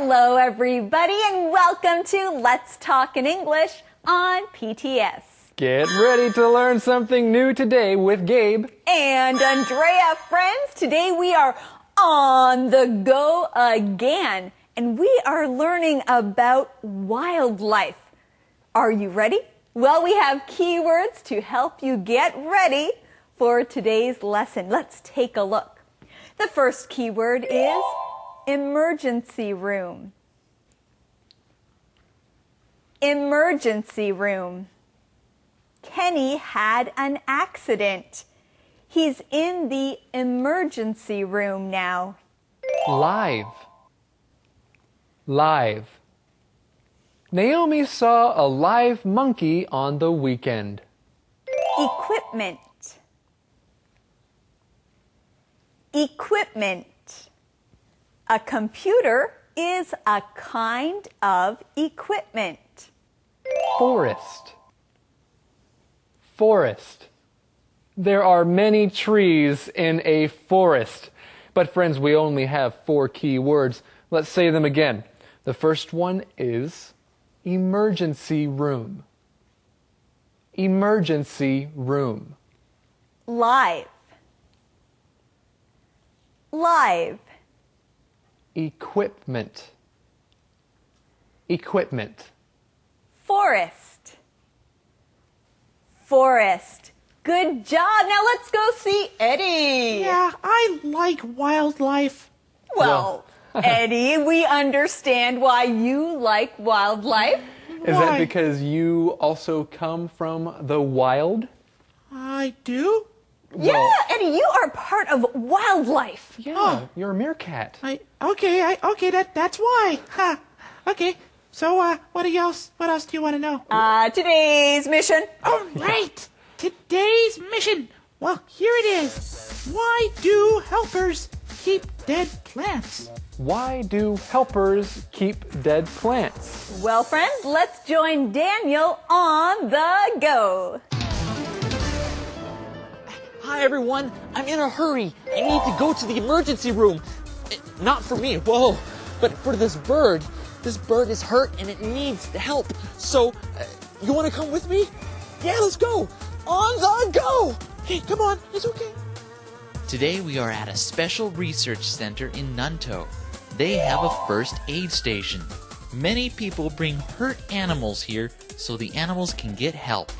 Hello, everybody, and welcome to Let's Talk in English on PTS. Get ready to learn something new today with Gabe And Andrea, friends. Today we are on the go again, and we are learning about wildlife. Are you ready? Well, we have keywords to help you get ready for today's lesson. Let's take a look. The first keyword is emergency room. Emergency room. Kenny had an accident. He's in the emergency room now. Live. Naomi saw a live monkey on the weekend. Equipment. A computer is a kind of equipment. Forest. There are many trees in a forest. But friends, we only have 4 key words. Let's say them again. The first one is emergency room. Emergency room. Live. Equipment. Forest. Good job. Now let's go see Eddie. Yeah, I like wildlife. Well, Eddie, we understand why you like wildlife. Is that because you also come from the wild? I do? Yeah, Eddie, you are part of wildlife. Yeah, you're a meerkat. Okay, that's why. Huh. Okay, so what else do you want to know? Today's mission. All right, today's mission. Well, here it is. Why do helpers keep dead plants? Why do helpers keep dead plants? Well, friends, let's join Daniel on the go. Hi, everyone. I'm in a hurry. I need to go to the emergency room. Not for me, whoa, but for this bird. This bird is hurt and it needs help. So, you want to come with me? Yeah, let's go. On the go. Hey, come on. It's okay. Today we are at a special research center in Nantou. They have a first aid station. Many people bring hurt animals here so the animals can get help.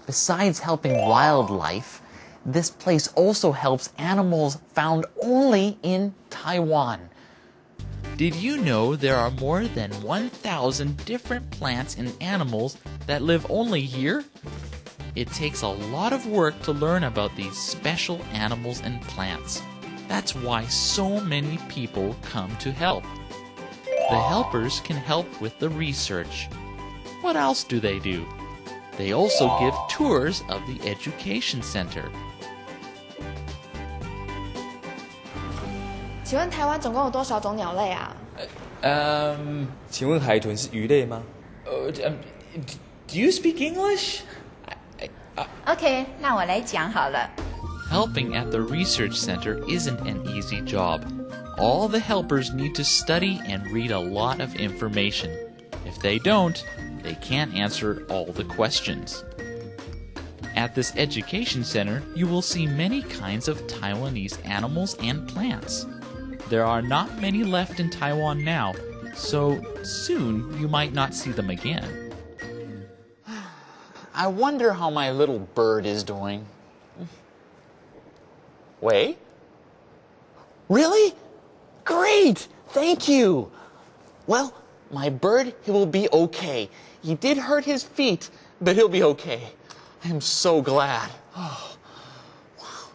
Besides helping wildlife, this place also helps animals found only in Taiwan. Did you know there are more than 1,000 different plants and animals that live only here? It takes a lot of work to learn about these special animals and plants. That's why so many people come to help. The helpers can help with the research. What else do they do? They also give tours of the education center. 请问台湾总共有多少种鸟类啊？请问海豚是鱼类吗？ Do you speak English? OK， 那我来讲好了。 Helping at the research center isn't an easy job. All the helpers need to study and read a lot of information. If they don't, they can't answer all the questions. At this education center, you will see many kinds of Taiwanese animals and plants. There are not many left in Taiwan now, so soon you might not see them again. I wonder how my little bird is doing. Wait. Really? Great! Thank you! Well, my bird, he will be okay. He did hurt his feet, but he'll be okay. I am so glad. Oh, wow.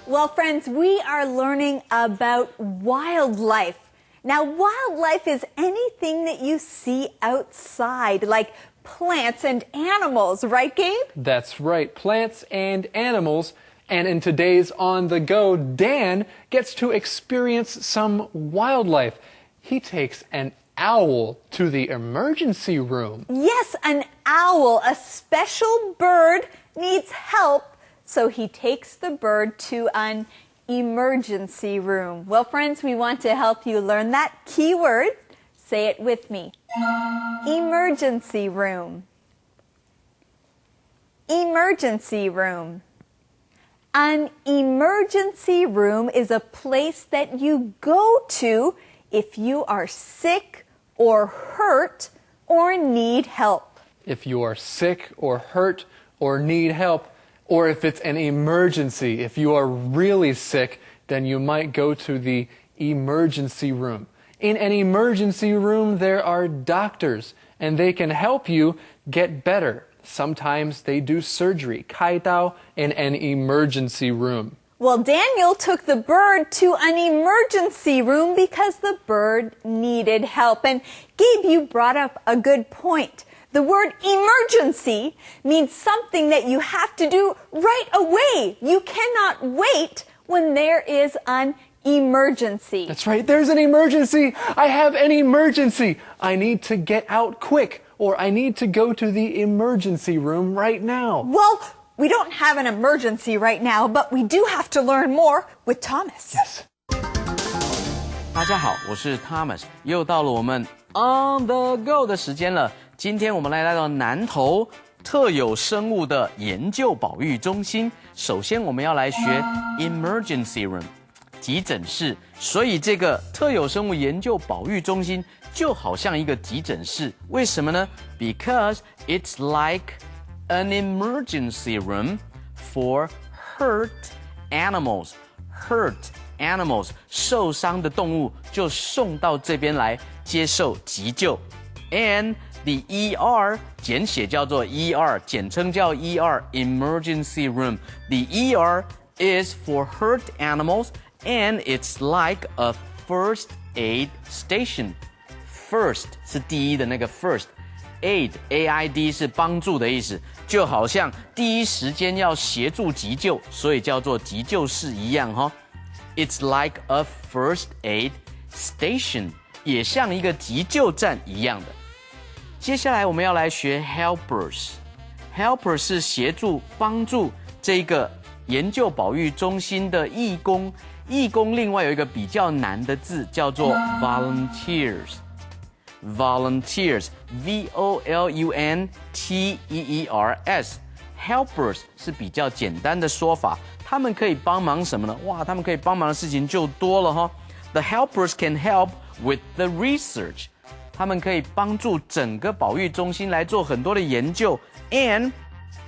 Well, friends, we are learning about wildlife. Now, wildlife is anything that you see outside, like plants and animals, right, Gabe? That's right, plants and animals. And in today's On the Go, Dan gets to experience some wildlife. He takes an owl to the emergency room. Yes, an owl, a special bird, needs help, so he takes the bird to an emergency room. Well, friends, we want to help you learn that key word. Say it with me. Emergency room. Emergency room. An emergency room is a place that you go to if you are sick or hurt or need help. If you are sick or hurt or need help, or if it's an emergency, if you are really sick, then you might go to the emergency room. In an emergency room, there are doctors, and they can help you get better. Sometimes they do surgery, 开刀, in an emergency room. Well, Daniel took the bird to an emergency room because the bird needed help. And Gabe, you brought up a good point. The word emergency means something that you have to do right away. You cannot wait when there is an emergency. That's right, there's an emergency. I have an emergency. I need to get out quick, or I need to go to the emergency room right now. Well, we don't have an emergency right now, but we do have to learn more with Thomas. Yes. 大家好，我是 Thomas， 又到了我们 On the Go 的时间了。今天我们来到南投特有生物的研究保育中心。首先我们要来学 Emergency Room， 急诊室。所以这个特有生物研究保育中心就好像一个急诊室。为什么呢？ Because it's like an emergency room for hurt animals. Hurt animals 受伤的动物就送到这边来接受急救。And the ER 简写叫做 ER， 简称叫 ER Emergency Room. The ER is for hurt animals and it's like a first aid station. First 是第一的那个 first。Aid, A-I-D 是帮助的意思，就好像第一时间要协助急救，所以叫做急救室一样哈。It's like a first aid station， 也像一个急救站一样的。接下来我们要来学 helpers。Helpers 是協助幫助這個研究保育中心的義工。義工另外有一個比較難的字叫做 volunteers。Volunteers, V-O-L-U-N-T-E-E-R-S。Helpers 是比較簡單的說法，他們可以幫忙什麼呢？哇，他們可以幫忙的事情就多了哈。The helpers can help with the research。他們可以幫助整個保育中心來做很多的研究。And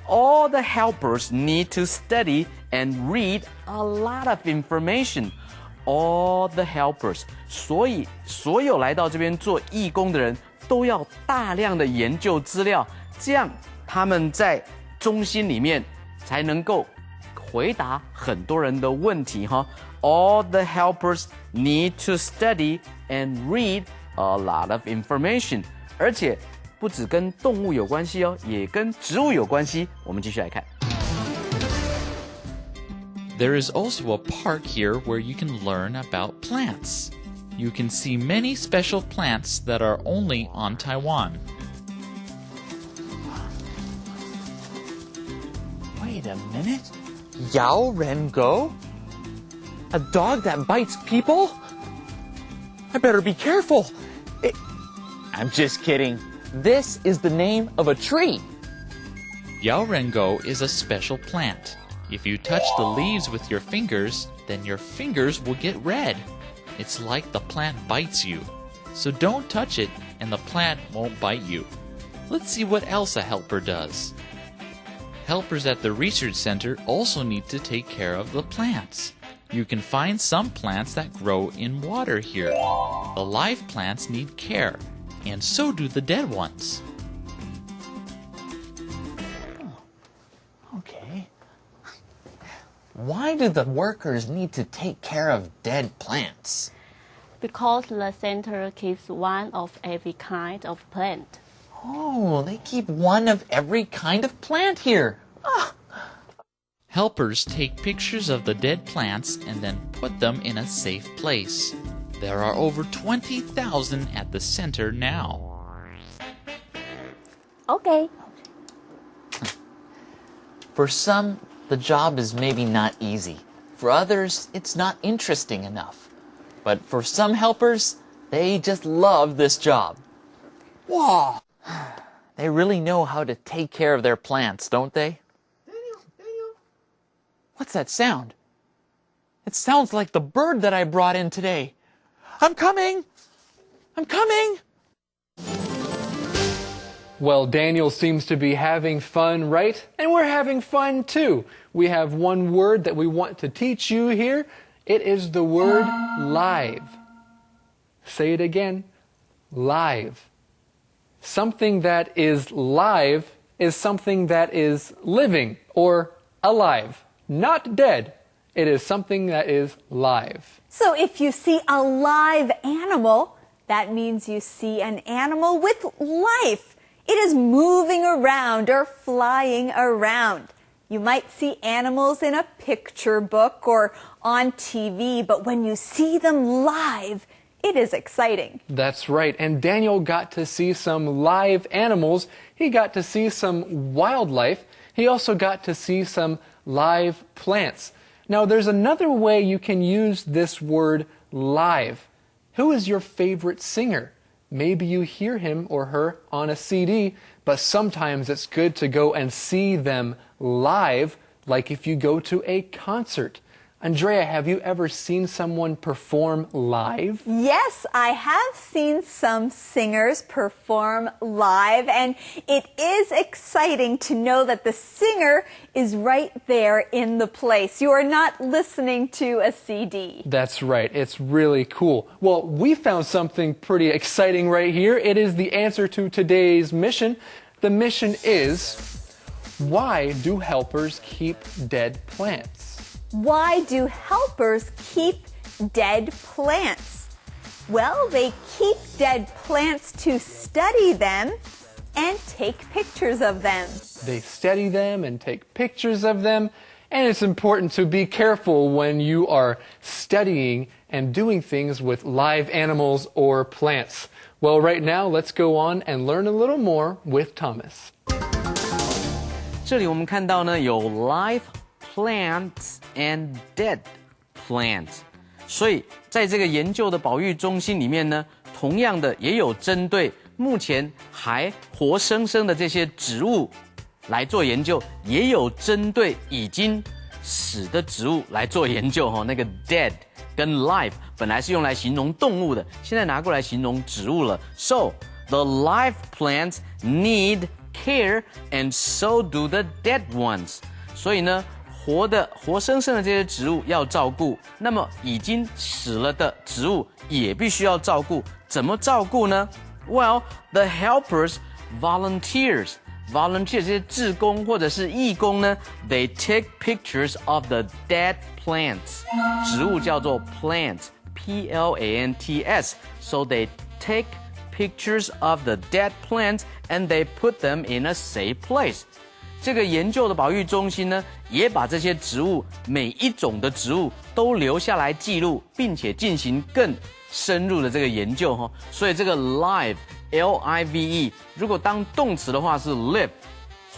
all the helpers need to study and read a lot of information.All the helpers， 所以所有来到这边做义工的人都要大量的研究资料，这样他们在中心里面才能够回答很多人的问题哈。All the helpers need to study and read a lot of information， 而且不只跟动物有关系哦，也跟植物有关系。我们继续来看。There is also a park here where you can learn about plants. You can see many special plants that are only on Taiwan. Wait a minute. Yao Ren Go? A dog that bites people? I better be careful. I'm just kidding. This is the name of a tree. Yao Rengo is a special plant. If you touch the leaves with your fingers, then your fingers will get red. It's like the plant bites you. So don't touch it and the plant won't bite you. Let's see what else a helper does. Helpers at the research center also need to take care of the plants. You can find some plants that grow in water here. The live plants need care, and so do the dead ones. Okay. Why do the workers need to take care of dead plants? Because the center keeps one of every kind of plant. Oh, they keep one of every kind of plant here. Helpers take pictures of the dead plants and then put them in a safe place. There are over 20,000 at the center now. Okay, For some, the job is maybe not easy. For others, it's not interesting enough. But for some helpers, they just love this job. Whoa! They really know how to take care of their plants, don't they? Daniel. What's that sound? It sounds like the bird that I brought in today. I'm coming! I'm coming! Well, Daniel seems to be having fun, right? And we're having fun too. We have one word that we want to teach you here. It is the word live. Say it again. Live. Something that is live is something that is living or alive, not dead. It is something that is live. So if you see a live animal, that means you see an animal with life. It is moving around or flying around. You might see animals in a picture book or on TV, but when you see them live, it is exciting. That's right. And Daniel got to see some live animals. He got to see some wildlife. He also got to see some live plants. Now, there's another way you can use this word live. Who is your favorite singer? Maybe you hear him or her on a CD, but sometimes it's good to go and see them live, like if you go to a concert. Andrea, have you ever seen someone perform live? Yes, I have seen some singers perform live, and it is exciting to know that the singer is right there in the place. You are not listening to a CD. That's right. It's really cool. Well, we found something pretty exciting right here. It is the answer to today's mission. The mission is, why do helpers keep dead plants? Why do helpers keep dead plants? Well, they keep dead plants to study them and take pictures of them. They study them and take pictures of them, and it's important to be careful when you are studying and doing things with live animals or plants. Well, right now, let's go on and learn a little more with Thomas. 这里我们看到呢，有 live plants and dead plants， 所以在这个研究的保育中心里面呢，同样的也有针对目前还活生生的这些植物来做研究，也有针对已经死的植物来做研究。那个 dead 跟 live 本来是用来形容动物的，现在拿过来形容植物了。So the live plants need care, and so do the dead ones。所以呢，活生生的这些植物要照顾，那么已经死了的植物也必须要照顾。怎么照顾呢？ Well, the helpers, volunteers 这些志工或者是义工呢 ，they take pictures of the dead plants。植物叫做 plants, P-L-A-N-T-S. So they take pictures of the dead plants and they put them in a safe place。这个研究的保育中心呢，也把这些植物每一种的植物都留下来记录，并且进行更深入的这个研究哈。所以这个 live L-I-V-E 如果当动词的话是 live，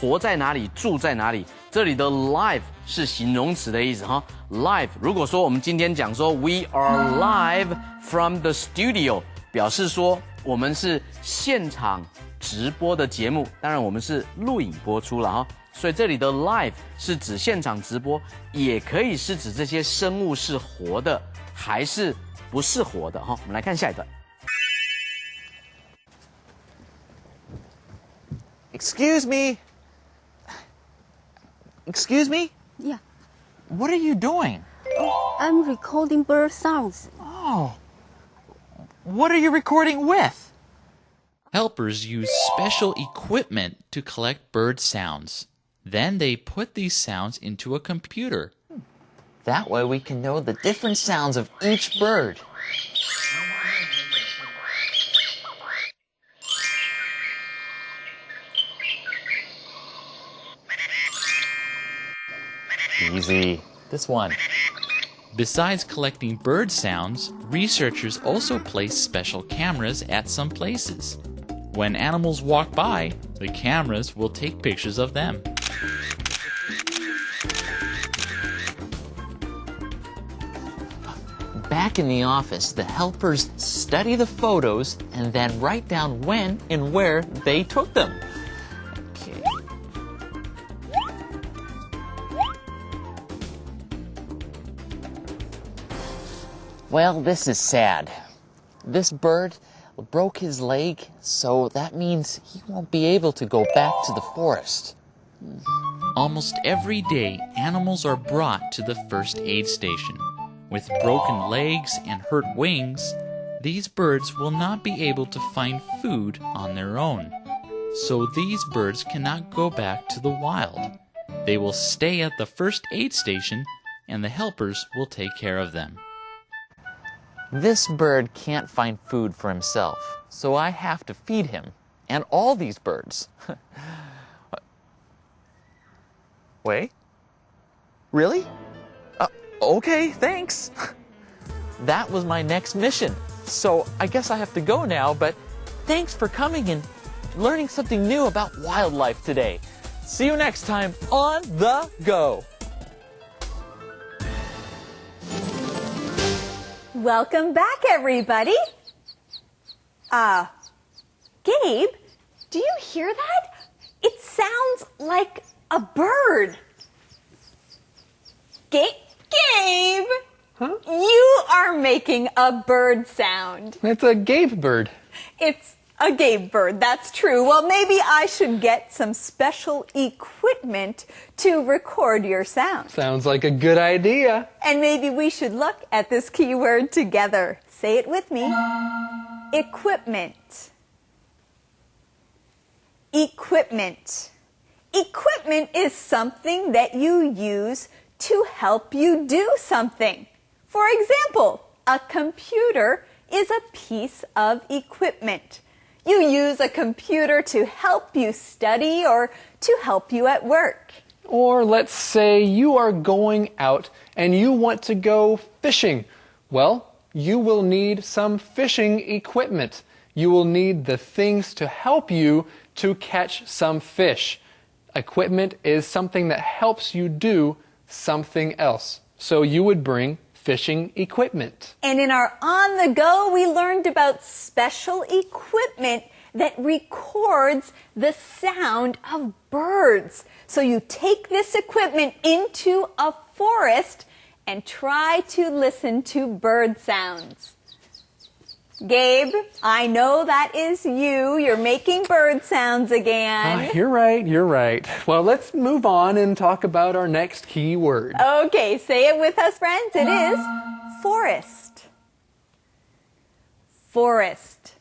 活在哪里，住在哪里。这里的 live 是形容词的意思哈。live 如果说我们今天讲说 we are live from the studio， 表示说我们是现场直播的节目，当然我们是录影播出了哈，所以这里的 live 是指现场直播，也可以是指这些生物是活的还是不是活的哈。我们来看下一段。Excuse me? Excuse me? Yeah. What are you doing? I'm recording bird sounds. Oh. What are you recording with? Helpers use special equipment to collect bird sounds. Then they put these sounds into a computer. That way we can know the different sounds of each bird. Easy. This one. Besides collecting bird sounds, researchers also place special cameras at some places. When animals walk by, the cameras will take pictures of them. Back in the office, the helpers study the photos and then write down when and where they took them. Okay. Well, this is sad. This bird broke his leg, so that means he won't be able to go back to the forest. Almost every day, animals are brought to the first aid station. With broken legs and hurt wings, these birds will not be able to find food on their own. So these birds cannot go back to the wild. They will stay at the first aid station, and the helpers will take care of them. This bird can't find food for himself, so I have to feed him, and all these birds. Wait? Really? Okay, thanks. That was my next mission, so I guess I have to go now, but thanks for coming and learning something new about wildlife today. See you next time on The Go. Welcome back, everybody. Gabe, do you hear that? It sounds like a bird. Gabe? Huh? You are making a bird sound. It's a Gabe bird. It's a Gabe bird, that's true. Well, maybe I should get some special equipment to record your sound. Sounds like a good idea. And maybe we should look at this keyword together. Say it with me. Equipment. Equipment. Equipment is something that you use to help you do something. For example, a computer is a piece of equipment. You use a computer to help you study or to help you at work. Or let's say you are going out and you want to go fishing. Well, you will need some fishing equipment. You will need the things to help you to catch some fish. Equipment is something that helps you do something else. So you would bring fishing equipment. And in our On the Go, we learned about special equipment that records the sound of birds. So you take this equipment into a forest and try to listen to bird sounds. Gabe, I know that is you. You're making bird sounds again. You're right, you're right. Well, let's move on and talk about our next key word. Okay, say it with us, friends. It is forest. Forest.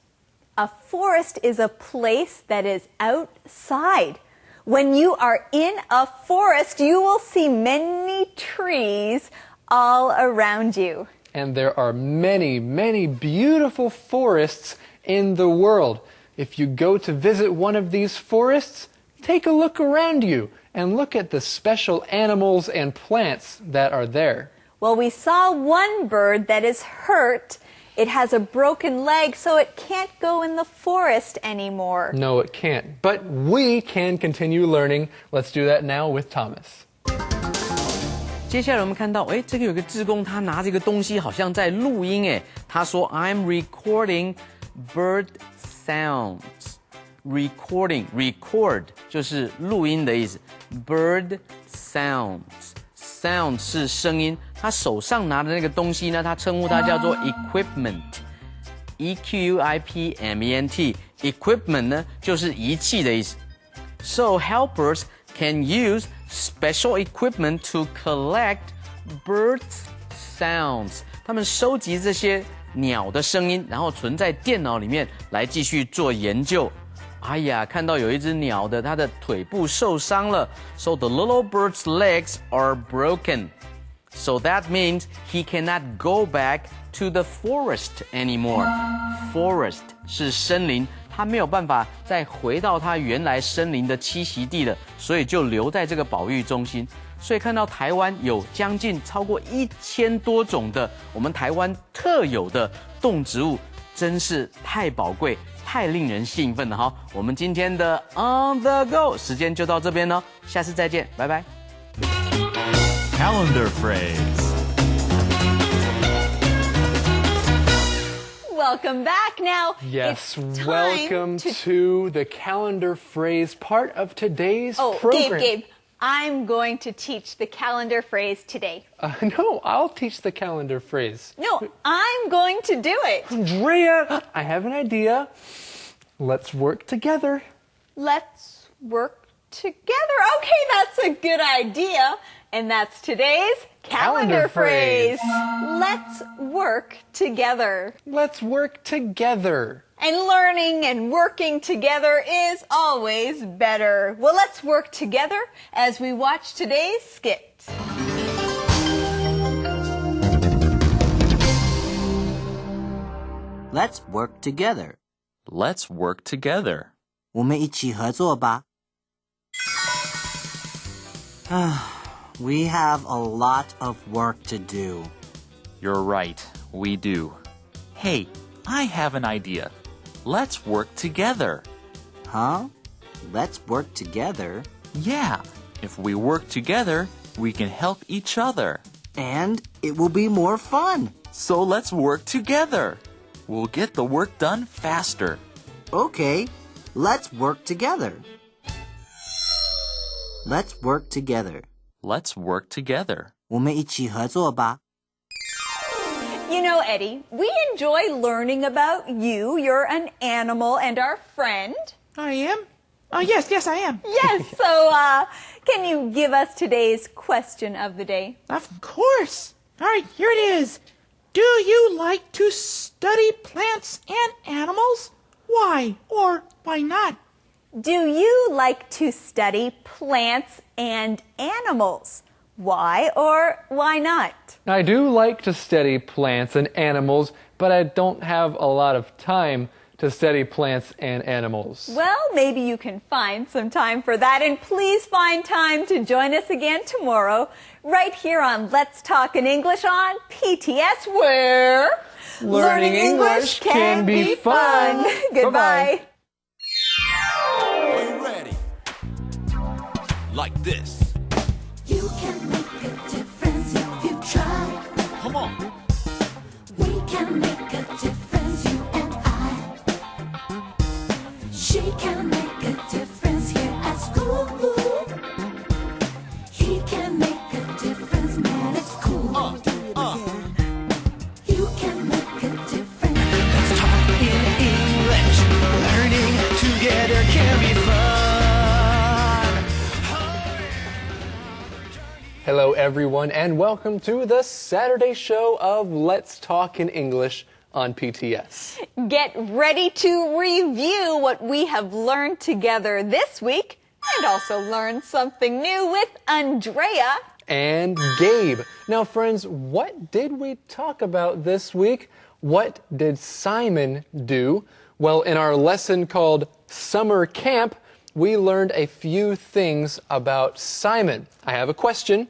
A forest is a place that is outside. When you are in a forest, you will see many trees all around you. And there are many, many beautiful forests in the world. If you go to visit one of these forests, take a look around you and look at the special animals and plants that are there. Well, we saw one bird that is hurt. It has a broken leg, so it can't go in the forest anymore. No, it can't. But we can continue learning. Let's do that now with Thomas. 接下来我们看到，这个有个志工，他拿着一个东西，好像在录音，他说 I'm recording bird sounds. Record 就是录音的意思 ，bird sounds 是声音。他手上拿的那个东西呢，他称呼它叫做 equipment，equipment。equipment 呢就是仪器的意思。So helpers can use special equipment to collect birds' sounds. 他们收集这些鸟的声音，然后存在电脑里面来继续做研究。哎呀，看到有一只鸟的，它的腿部受伤了。So the little bird's legs are broken. So that means he cannot go back to the forest anymore. Forest 是森林。他没有办法再回到他原来森林的栖息地了，所以就留在这个保育中心。所以看到台湾有将近超过1000多种的我们台湾特有的动植物，真是太宝贵、太令人兴奋了哈！我们今天的 On the Go 时间就到这边了，下次再见，拜拜。Calendar phrase. welcome back. Now, Yes, it's time welcome to the calendar phrase part of today's program. Gabe, I'm going to teach the calendar phrase today. No, I'll teach the calendar phrase. No, I'm going to do it. Andrea, I have an idea. Let's work together. Let's work together. Okay, that's a good idea. And that's today's calendar phrase. Let's work together. Let's work together. And learning and working together is always better. Well, let's work together as we watch today's skit. Let's work together. Let's work together. 我们一起合作吧。We have a lot of work to do. You're right, we do. Hey, I have an idea. Let's work together. Huh? Let's work together? Yeah, if we work together, we can help each other. And it will be more fun. So let's work together. We'll get the work done faster. Okay, let's work together. Let's work together. Let's work together. 我们一起合作吧。You know, Eddie, we enjoy learning about you. You're an animal and our friend. I am? Yes, I am. Yes, so can you give us today's question of the day? Of course. All right, here it is. Do you like to study plants and animals? Why or why not? Do you like to study plants and animals? Why or why not? I do like to study plants and animals, but I don't have a lot of time to study plants and animals. Well, maybe you can find some time for that, and please find time to join us again tomorrow, right here on Let's Talk in English on PTS, where Learning English can be fun. Goodbye. Are you ready? Like this. You can make a difference if you try. Come on. We can make a difference, you and I. She can make a difference here at school. He can make a difference, man, it's cool. You can make a difference. Let's talk in English. Learning together can be fun. Hello, everyone, and welcome to the Saturday show of Let's Talk in English on PTS. Get ready to review what we have learned together this week and also learn something new with Andrea and Gabe. Now, friends, what did we talk about this week? What did Simon do? Well, in our lesson called Summer Camp, we learned a few things about Simon. I have a question.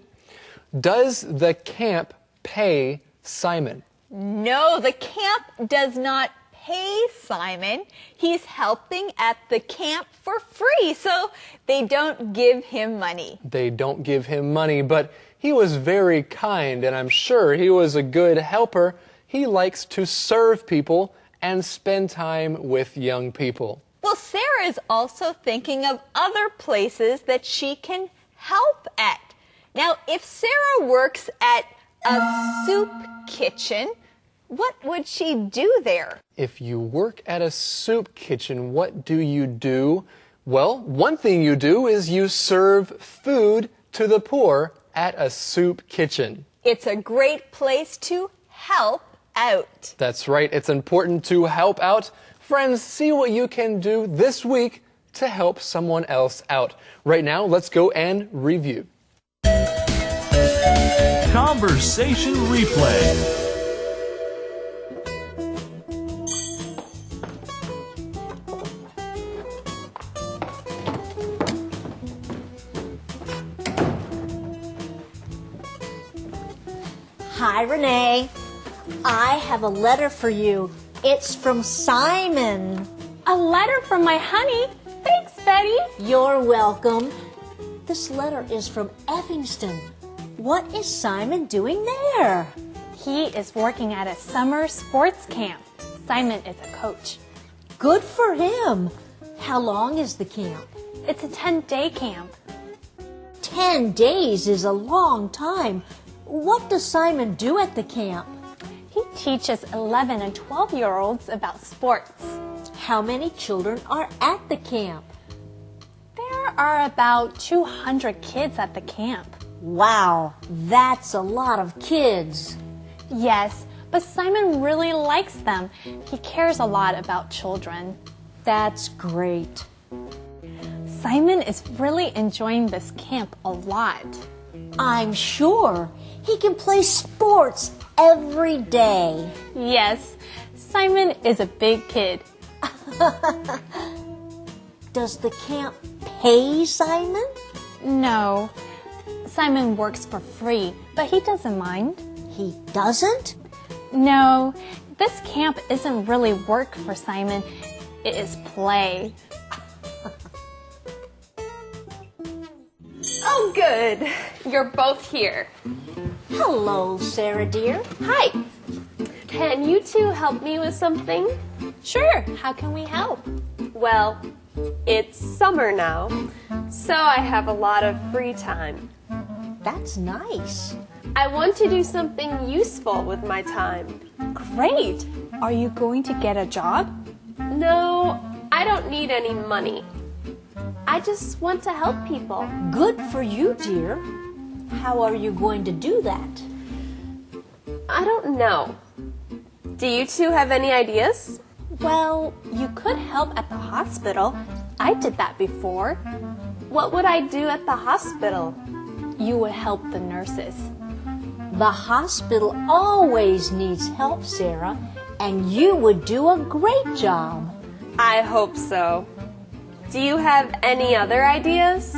Does the camp pay Simon? No, the camp does not pay Simon. He's helping at the camp for free, so they don't give him money. They don't give him money, but he was very kind, and I'm sure he was a good helper. He likes to serve people and spend time with young people. Well, Sarah is also thinking of other places that she can help at. Now, if Sarah works at a soup kitchen, what would she do there? If you work at a soup kitchen, what do you do? Well, one thing you do is you serve food to the poor at a soup kitchen. It's a great place to help out. That's right. It's important to help out. Friends, see what you can do this week to help someone else out. Right now, let's go and review. Conversation replay. Hi, Renee. I have a letter for you. It's from Simon. A letter from my honey? Thanks, Betty. You're welcome. This letter is from Evanston. What is Simon doing there? He is working at a summer sports camp. Simon is a coach. Good for him. How long is the camp? It's a 10-day camp. 10 days is a long time. What does Simon do at the camp? He teaches 11 and 12-year-olds about sports. How many children are at the camp? There are about 200 kids at the camp. Wow, that's a lot of kids. Yes, but Simon really likes them. He cares a lot about children. That's great. Simon is really enjoying this camp a lot. I'm sure. He can play sports every day. Yes, Simon is a big kid. Does the camp pay Simon? No. Simon works for free, but he doesn't mind. He doesn't? No, this camp isn't really work for Simon. It is play. Oh, good. You're both here. Hello, Sarah dear. Hi. Can you two help me with something? Sure. How can we help? Well, it's summer now, so I have a lot of free time. That's nice. I want to do something useful with my time. Great. Are you going to get a job? No, I don't need any money. I just want to help people. Good for you, dear. How are you going to do that? I don't know. Do you two have any ideas? Well, you could help at the hospital. I did that before. What would I do at the hospital? You would help the nurses. The hospital always needs help, Sarah, and you would do a great job. I hope so. Do you have any other ideas?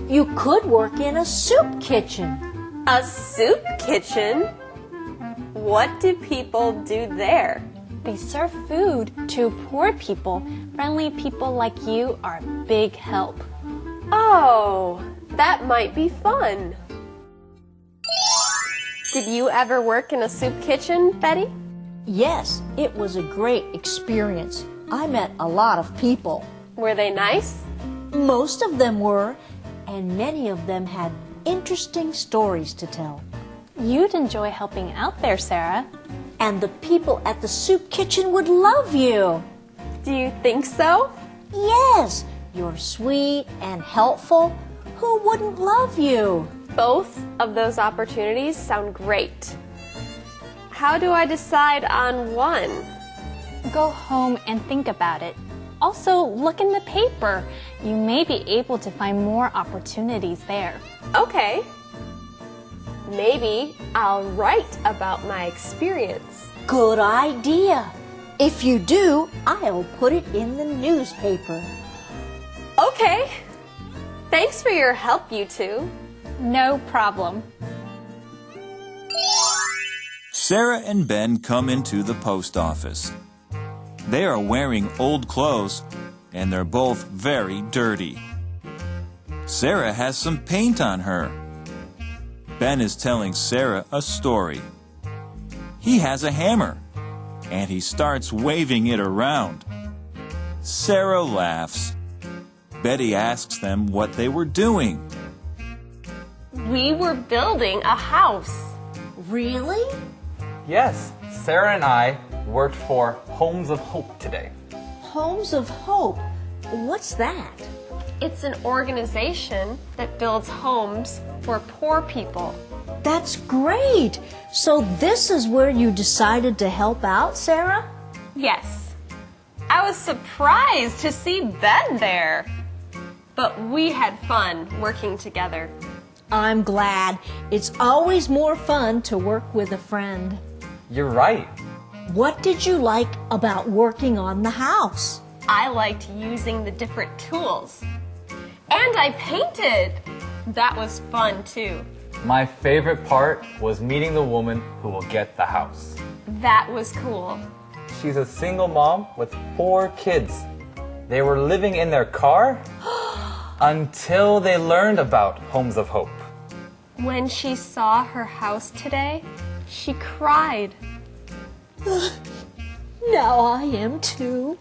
You could work in a soup kitchen. A soup kitchen? What do people do there? They serve food to poor people. Friendly people like you are a big help. Oh, that might be fun. Did you ever work in a soup kitchen, Betty? Yes, it was a great experience. I met a lot of people. Were they nice? Most of them were, and many of them had interesting stories to tell. You'd enjoy helping out there, Sarah. And the people at the soup kitchen would love you. Do you think so? Yes, you're sweet and helpful. Who wouldn't love you? Both of those opportunities sound great. How do I decide on one? Go home and think about it. Also, look in the paper. You may be able to find more opportunities there. Okay. Maybe I'll write about my experience. Good idea. If you do, I'll put it in the newspaper. Okay. Thanks for your help, you two. No problem. Sarah and Ben come into the post office. They are wearing old clothes, and they're both very dirty. Sarah has some paint on her. Ben is telling Sarah a story. He has a hammer, and he starts waving it around. Sarah laughs. Betty asks them what they were doing. We were building a house. Really? Yes, Sarah and I worked for Homes of Hope today. Homes of Hope? What's that? It's an organization that builds homes for poor people. That's great. So this is where you decided to help out, Sarah? Yes. I was surprised to see Ben there. But we had fun working together. I'm glad. It's always more fun to work with a friend. You're right. What did you like about working on the house? I liked using the different tools. And I painted. That was fun too. My favorite part was meeting the woman who will get the house. That was cool. She's a single mom with 4 kids. They were living in their car until they learned about Homes of Hope. When she saw her house today, she cried. Now I am too.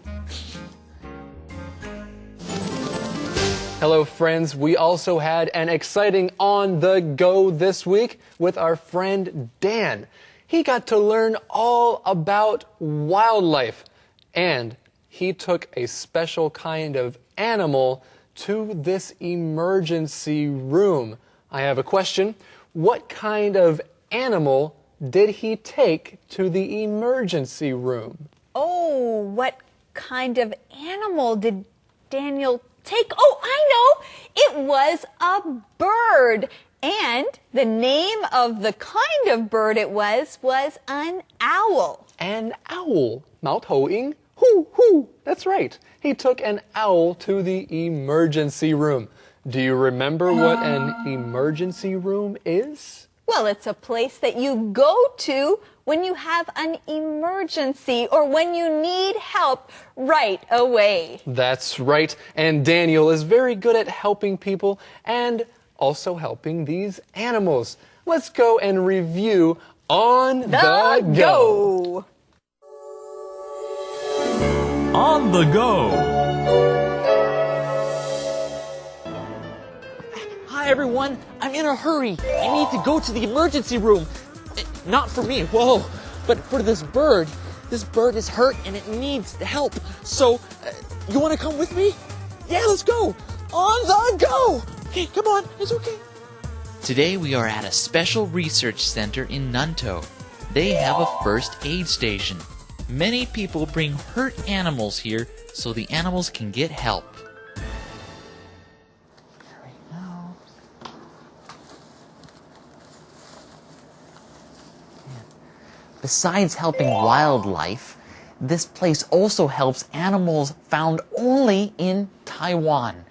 Hello, friends. We also had an exciting On the Go this week with our friend Dan. He got to learn all about wildlife, and he took a special kind of animal to this emergency room. I have a question. What kind of animal did he take to the emergency room? Oh, what kind of animal did Daniel take? Oh, I know! It was a bird. And the name of the kind of bird it was an owl. An owl. 猫头鹰. Hoo, hoo. That's right. He took an owl to the emergency room. Do you remember what an emergency room is? Well, it's a place that you go to when you have an emergency or when you need help right away. That's right. And Daniel is very good at helping people and also helping these animals. Let's go and review On the Go. On the Go. Hi, everyone. I'm in a hurry. I need to go to the emergency room. Not for me, whoa, but for this bird. This bird is hurt and it needs help. So, you want to come with me? Yeah, let's go. On the go. Okay, come on. It's okay. Today we are at a special research center in Nantou. They have a first aid station. Many people bring hurt animals here so the animals can get help. Besides helping wildlife, this place also helps animals found only in Taiwan.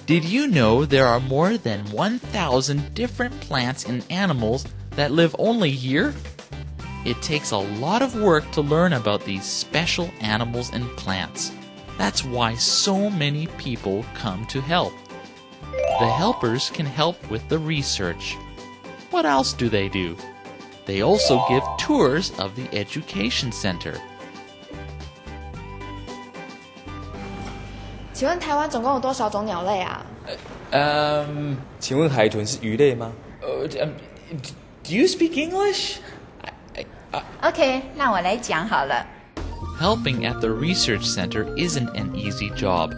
Did you know there are more than 1,000 different plants and animals that live only here? It takes a lot of work to learn about these special animals and plants. That's why so many people come to help. The helpers can help with the research. What else do they do? They also give tours of the education center. 请问台湾总共有多少种鸟类啊？请问海豚是鱼类吗？ Do you speak English? OK， 那我来讲好了。 Helping at the research center isn't an easy job.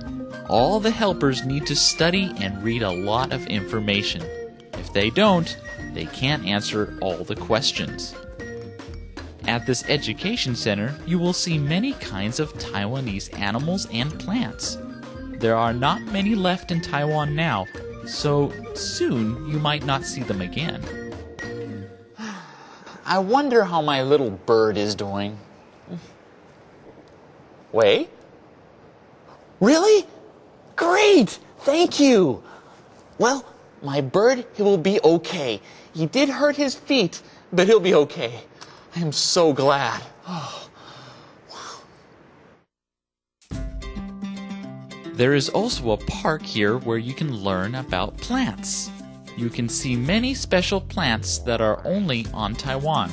All the helpers need to study and read a lot of information. If they don't, they can't answer all the questions. At this education center, you will see many kinds of Taiwanese animals and plants. There are not many left in Taiwan now, so soon you might not see them again. I wonder how my little bird is doing. Wait. Really? Great! Thank you! Well, my bird, he will be okay. He did hurt his feet, but he'll be okay. I am so glad. There is also a park here where you can learn about plants. You can see many special plants that are only on Taiwan.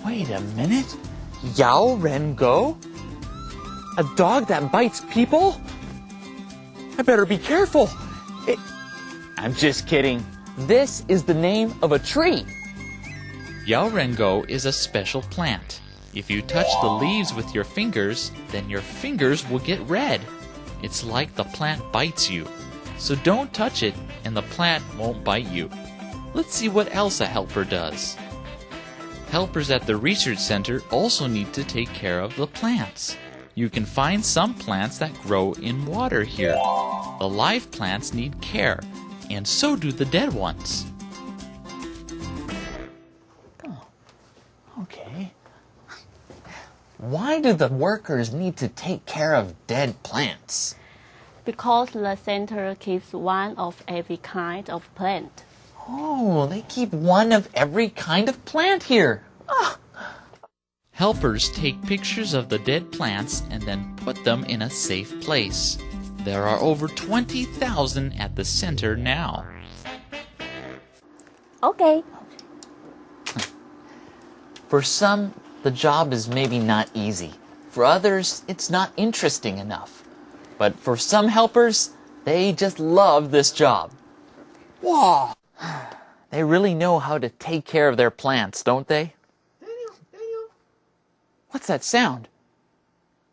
Wait a minute. Yao Ren Go? A dog that bites people? I better be careful. I'm just kidding. This is the name of a tree. Yao Rengo is a special plant. If you touch the leaves with your fingers, then your fingers will get red. It's like the plant bites you. So don't touch it and the plant won't bite you. Let's see what else a helper does. Helpers at the research center also need to take care of the plants. You can find some plants that grow in water here. The live plants need care, and so do the dead ones. Okay. Why do the workers need to take care of dead plants? Because the center keeps one of every kind of plant. Oh, they keep one of every kind of plant here. Helpers take pictures of the dead plants and then put them in a safe place. There are over 20,000 at the center now. Okay, For some, the job is maybe not easy. For others, it's not interesting enough. But for some helpers, they just love this job. Wow! They really know how to take care of their plants, don't they? Daniel. What's that sound?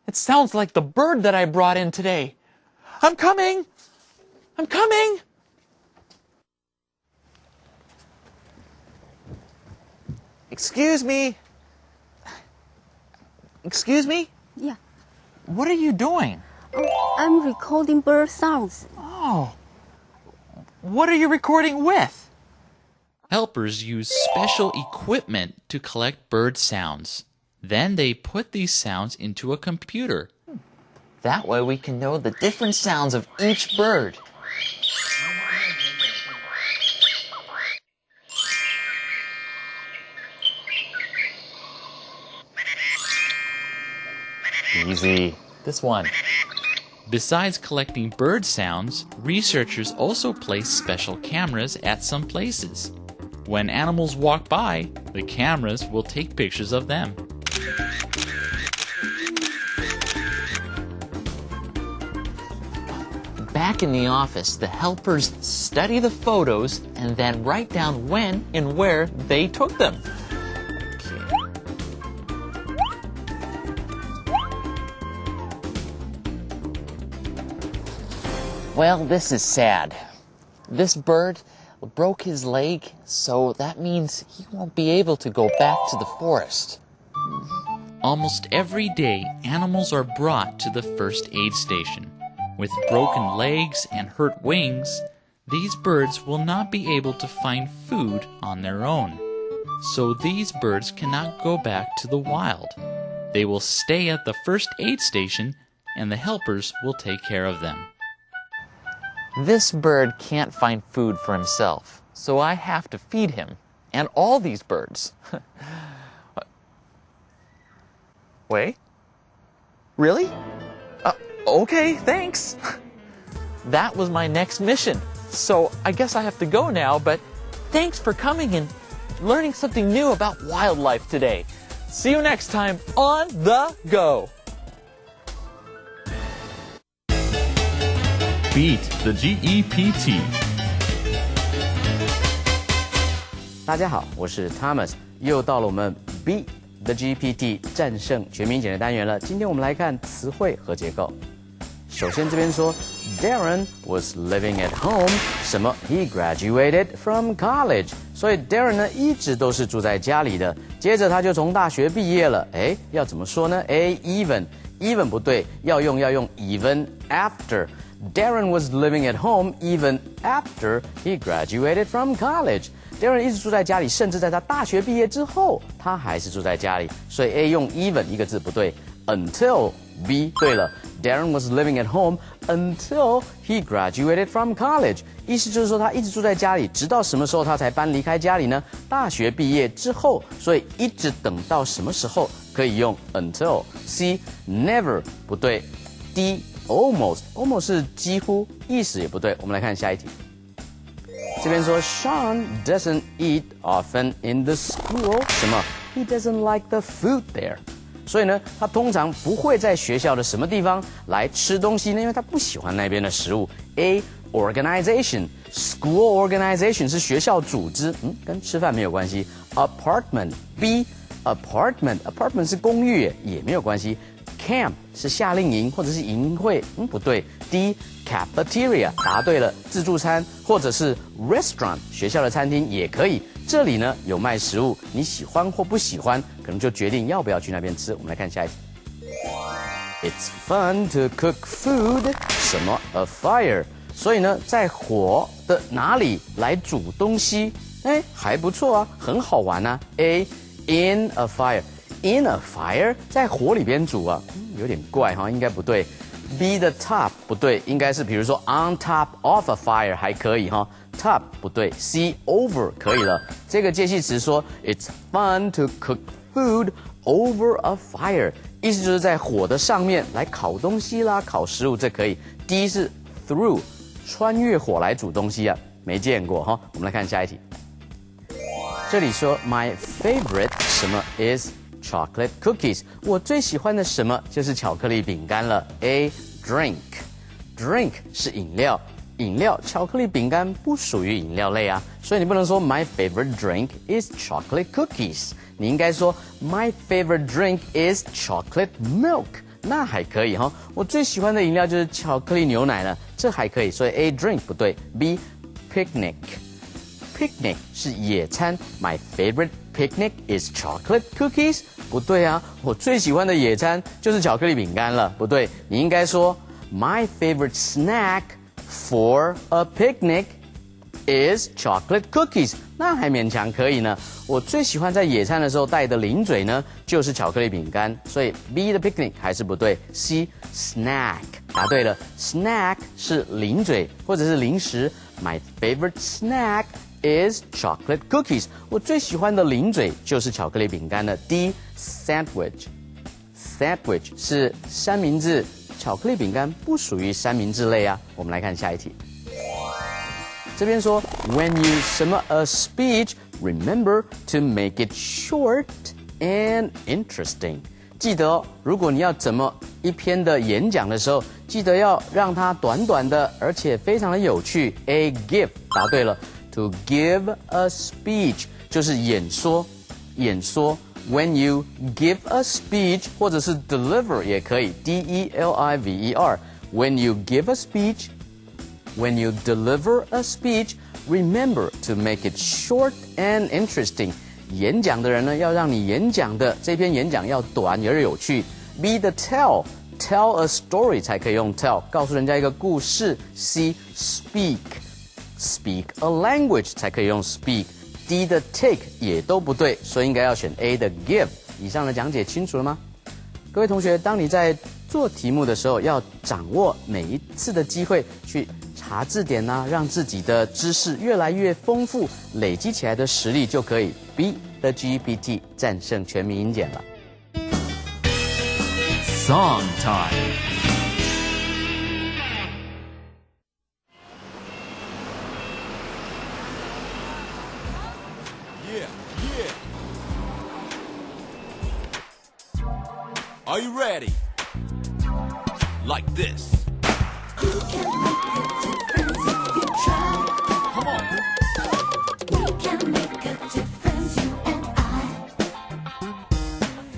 It sounds like the bird that I brought in today. I'm coming! I'm coming! Excuse me? Excuse me? Yeah. What are you doing? I'm recording bird sounds. Oh. What are you recording with? Helpers use special equipment to collect bird sounds. Then they put these sounds into a computer. That way we can know the different sounds of each bird. Easy. This one. Besides collecting bird sounds, researchers also place special cameras at some places. When animals walk by, the cameras will take pictures of them. Back in the office, the helpers study the photos and then write down when and where they took them. Well, this is sad. This bird broke his leg, so that means he won't be able to go back to the forest. Almost every day, animals are brought to the first aid station. With broken legs and hurt wings, these birds will not be able to find food on their own. So these birds cannot go back to the wild. They will stay at the first aid station, and the helpers will take care of them. This bird can't find food for himself, so I have to feed him, and all these birds. Wait? Really? Okay, thanks. That was my next mission, so I guess I have to go now, but thanks for coming and learning something new about wildlife today. See you next time on The Go. Beat the GEPT. 大家好，我是 Thomas， 又到了我们 Beat the GPT 战胜全民简的单元了。今天我们来看词汇和结构。首先这边说 Darren was living at home， 什么 He graduated from college， 所以 Darren 呢一直都是住在家里的。接着他就从大学毕业了，要怎么说呢？ even 不对，要用 even after。Darren was living at home even after he graduated from college. Darren 一直住在家里，甚至在他大学毕业之后，他还是住在家里。所以 A 用 even 一个字不对。Until B 对了 ，Darren was living at home until he graduated from college. 意思就是说他一直住在家里，直到什么时候他才搬离开家里呢？大学毕业之后，所以一直等到什么时候可以用 until。C never 不对。D almost 是几乎，意思也不对。我们来看下一题。这边说 Sean doesn't eat often in the school， 什么 ？He doesn't like the food there。所以呢，他通常不会在学校的什么地方来吃东西呢？因为他不喜欢那边的食物。A organization school organization 是学校组织，跟吃饭没有关系。Apartment B apartment 是公寓也没有关系。Camp 是夏令营或者是营会，不对。D cafeteria 答对了，自助餐或者是 restaurant 学校的餐厅也可以。这里呢有卖食物，你喜欢或不喜欢，可能就决定要不要去那边吃。我们来看下一题。It's fun to cook food， 什么 a fire？ 所以呢，在火的哪里来煮东西？还不错啊，很好玩啊。A in a fire。In a fire， 在火里边煮啊，有点怪哈，应该不对。B the top 不对，应该是比如说 on top of a fire 还可以哈 ，top 不对。C over 可以了。这个介系词说 It's fun to cook food over a fire， 意思就是在火的上面来烤东西啦，烤食物这可以。D 是 through 穿越火来煮东西啊，没见过哈。我们来看下一题。这里说 My favorite 什么 is chocolate cookies。我最喜欢的什么就是巧克力饼干了。A drink 是饮料，饮料巧克力饼干不属于饮料类啊，所以你不能说 My favorite drink is chocolate cookies， 你应该说 My favorite drink is chocolate milk。那还可以哈，我最喜欢的饮料就是巧克力牛奶了，这还可以，所以 A drink 不对。B picnic 是野餐 ，My favorite picnic is chocolate cookies， 不对啊，我最喜欢的野餐就是巧克力饼干了，不对，你应该说 My favorite snack for a picnic is chocolate cookies， 那还勉强可以呢。我最喜欢在野餐的时候带的零嘴呢，就是巧克力饼干，所以 B 的 picnic 还是不对。C snack 答对了 ，snack 是零嘴或者是零食。My favorite snack is chocolate cookies， 我最喜欢的零嘴就是巧克力饼干了。D sandwich 是三明治，巧克力饼干不属于三明治类啊。我们来看下一题。这边说 When you 什么 a speech, remember to make it short and interesting。记得哦，如果你要怎么一篇的演讲的时候，记得要让它短短的，而且非常的有趣。A give 答对了 ，to give a speech 就是演说。When you give a speech 或者是 deliver 也可以 ，deliver。When you give a speech。When you deliver a speech, remember to make it short and interesting. 演讲的人呢，要让你演讲的这篇演讲要短而有趣。B 的 tell a story 才可以用 tell， 告诉人家一个故事。C speak a language 才可以用 speak。D 的 take 也都不对，所以应该要选 A 的 give。以上的讲解清楚了吗？各位同学，当你在做题目的时候，要掌握每一次的机会去查字典啊，让自己的知识越来越丰富，累积起来的实力就可以 B 的 GPT 战胜全民英检了。Song time. Are you ready? Like this. You can make a difference if you try. Come on. We can make a difference, you and I.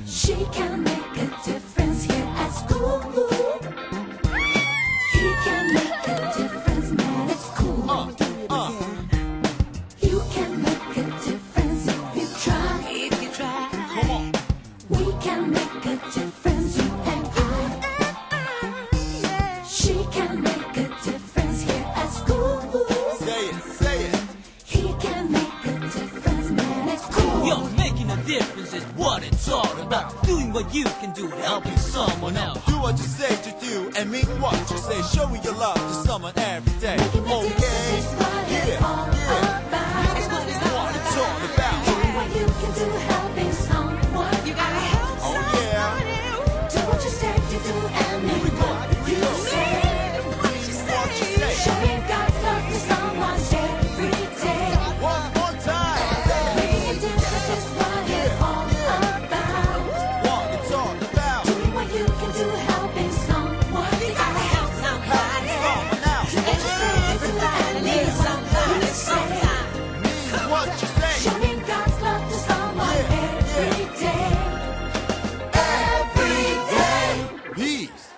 She can make a difference here at school. He can make a difference, man, it's cool. You can make a difference if you try. Come on. We can make a difference, you and I. She can make a difference here at school. Say it. He can make a difference, man, it's cool. Yo, making a difference is what it's all about. Doing what you can do to helping someone else. Do what you say to do and mean what you say. Showing your love to someone every day. Making a difference is what it's all about. It's what it's all about. Doing what you can do, helping someone. You gotta help Oh yeah. Do what you say to do and mean what you say. Showing God's love to someone every day. One more time. Making a difference is what it's all about. What it's all about. Doing what you can do, helping someone. You gotta help somebody. Someone else. Do what you say to do and mean what you say. Mean what you say. Showing God's love to someone every day. Every day. Peace.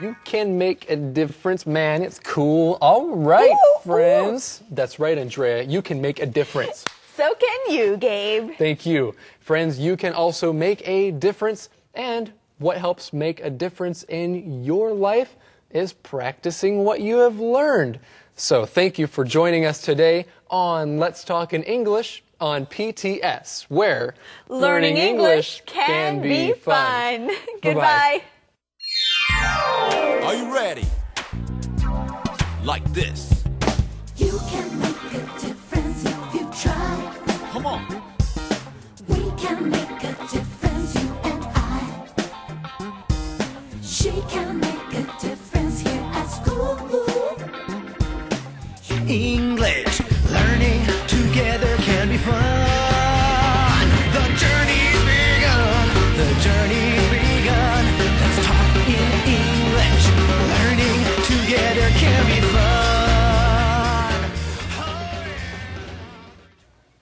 You can make a difference, man. It's cool. All right, friends. That's right, Andrea. You can make a difference. So can you, Gabe. Thank you. Friends, you can also make a difference. And what helps make a difference in your life is practicing what you have learned. So thank you for joining us today on Let's Talk in English on PTS, where Learning English can be fun. Goodbye. Are you ready? Like this. You can make a difference if you try. Come on. We can make a difference, you and I. She can make a difference here at school. English, learning together can be fun.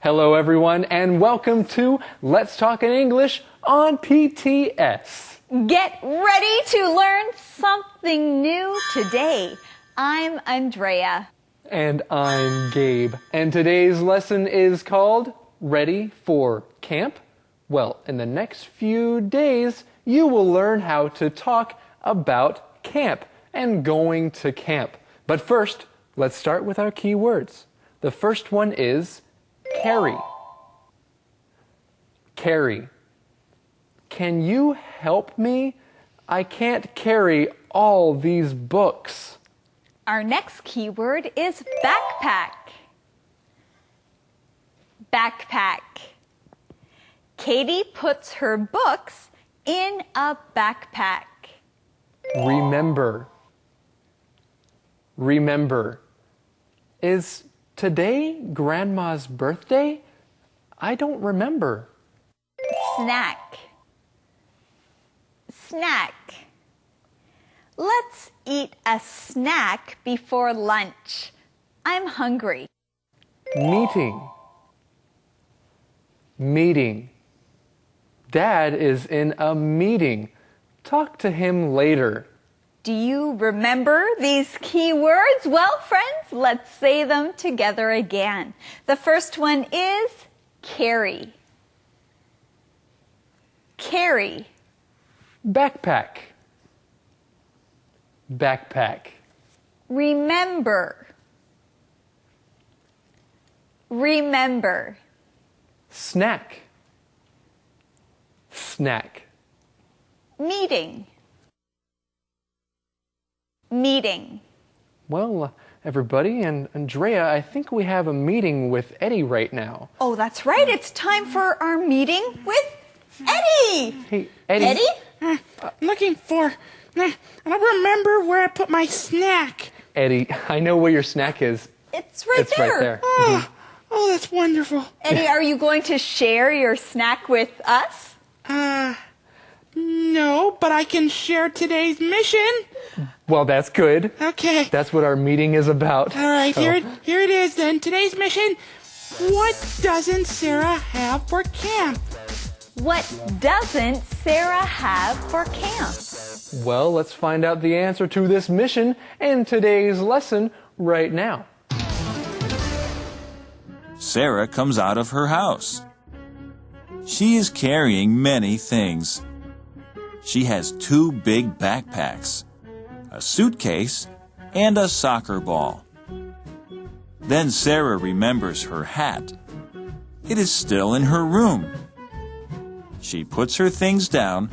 Hello, everyone, and welcome to Let's Talk in English on PTS. Get ready to learn something new today. I'm Andrea. And I'm Gabe. And today's lesson is called Ready for Camp? Well, in the next few days, you will learn how to talk about camp and going to camp. But first, let's start with our key words. The first one is carry. Carry. Can you help me? I can't carry all these books. Our next keyword is backpack. Backpack. Katie puts her books in a backpack. Remember. Remember. Is today Grandma's birthday? I don't remember. Snack. Snack. Let's eat a snack before lunch. I'm hungry. Meeting. Meeting. Dad is in a meeting. Talk to him later. Do you remember these key words? Well, friends, let's say them together again. The first one is carry. Carry. Backpack. Backpack. Remember. Remember. Snack. Snack. Meeting. Meeting. Well, everybody, and Andrea, I think we have a meeting with Eddie right now. Oh, that's right. It's time for our meeting with Eddie. Hey, Eddie. I'm looking for... I don't remember where I put my snack. Eddie, I know where your snack is. It's right there. Right there. Oh, that's wonderful. Eddie, are you going to share your snack with us? No, but I can share today's mission. Well, that's good. Okay. That's what our meeting is about. All right, here it is then. Today's mission. What doesn't Sarah have for camp? What doesn't Sarah have for camp? Well, let's find out the answer to this mission in today's lesson right now. Sarah comes out of her house. She is carrying many things. She has 2 big backpacks, a suitcase, and a soccer ball. Then Sarah remembers her hat. It is still in her room. She puts her things down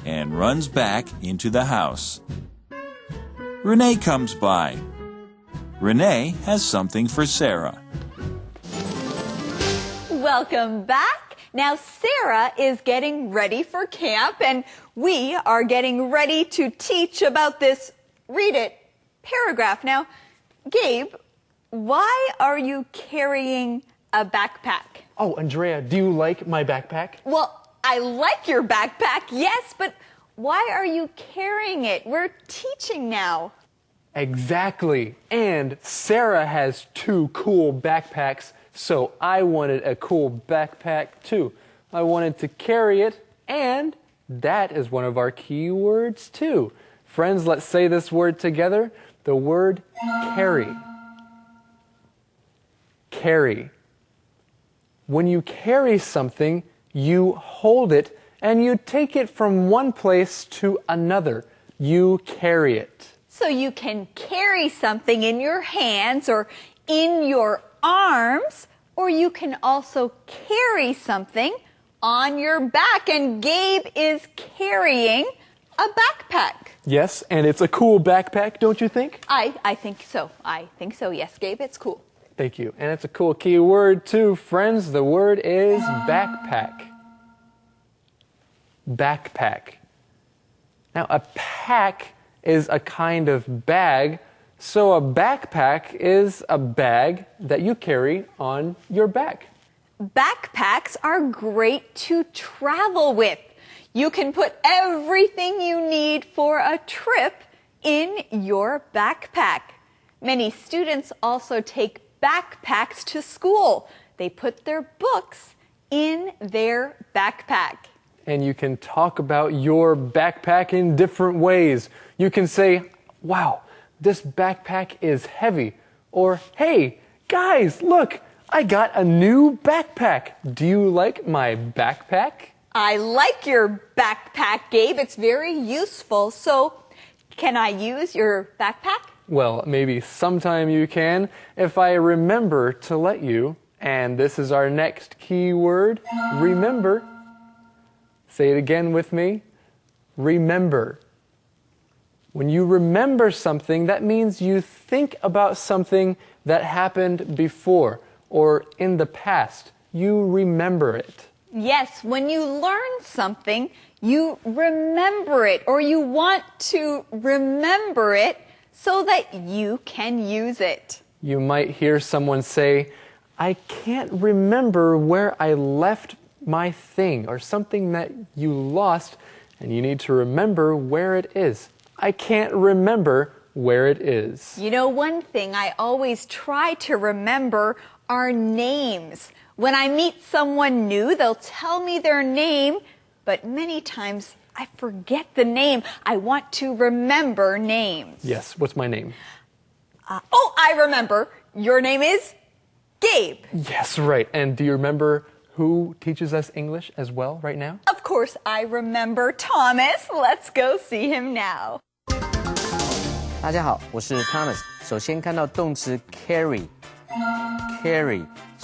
and runs back into the house. Renee comes by. Renee has something for Sarah. Welcome back. Now Sarah is getting ready for camp and we are getting ready to teach about this read it paragraph. Now, Gabe, why are you carrying a backpack? Oh, Andrea, do you like my backpack? Well, I like your backpack, yes, but why are you carrying it? We're teaching now. Exactly. And Sarah has 2 cool backpacks, so I wanted a cool backpack too. I wanted to carry it, and that is one of our key words too. Friends, let's say this word together. The word carry. Carry. When you carry something, you hold it and you take it from one place to another. You carry it. So you can carry something in your hands or in your arms, or you can also carry something on your back. And Gabe is carrying a backpack. Yes, and it's a cool backpack, don't you think? I think so. I think so. Yes, Gabe, it's cool. Thank you. And it's a cool key word too, friends. The word is backpack. Backpack. Now, a pack is a kind of bag, so a backpack is a bag that you carry on your back. Backpacks are great to travel with. You can put everything you need for a trip in your backpack. Many students also take backpacks to school. They put their books in their backpack. And you can talk about your backpack in different ways. You can say, wow, this backpack is heavy. Or, hey, guys, look, I got a new backpack. Do you like my backpack? I like your backpack, Gabe. It's very useful. So, can I use your backpack? Well, maybe sometime you can if I remember to let you. And this is our next key word, remember. Say it again with me. Remember. When you remember something, that means you think about something that happened before or in the past. You remember it. Yes, when you learn something, you remember it or you want to remember it so that you can use it. You might hear someone say, I can't remember where I left my thing, or something that you lost and you need to remember where it is. I can't remember where it is. You know, one thing I always try to remember are names. When I meet someone new, they'll tell me their name, but many times I forget the name. I want to remember names. Yes, what's my name? I remember. Your name is Gabe. Yes, right. And do you remember who teaches us English as well right now? Of course, I remember Thomas. Let's go see him now. 大家好，我是 Thomas。首先看到动词 carry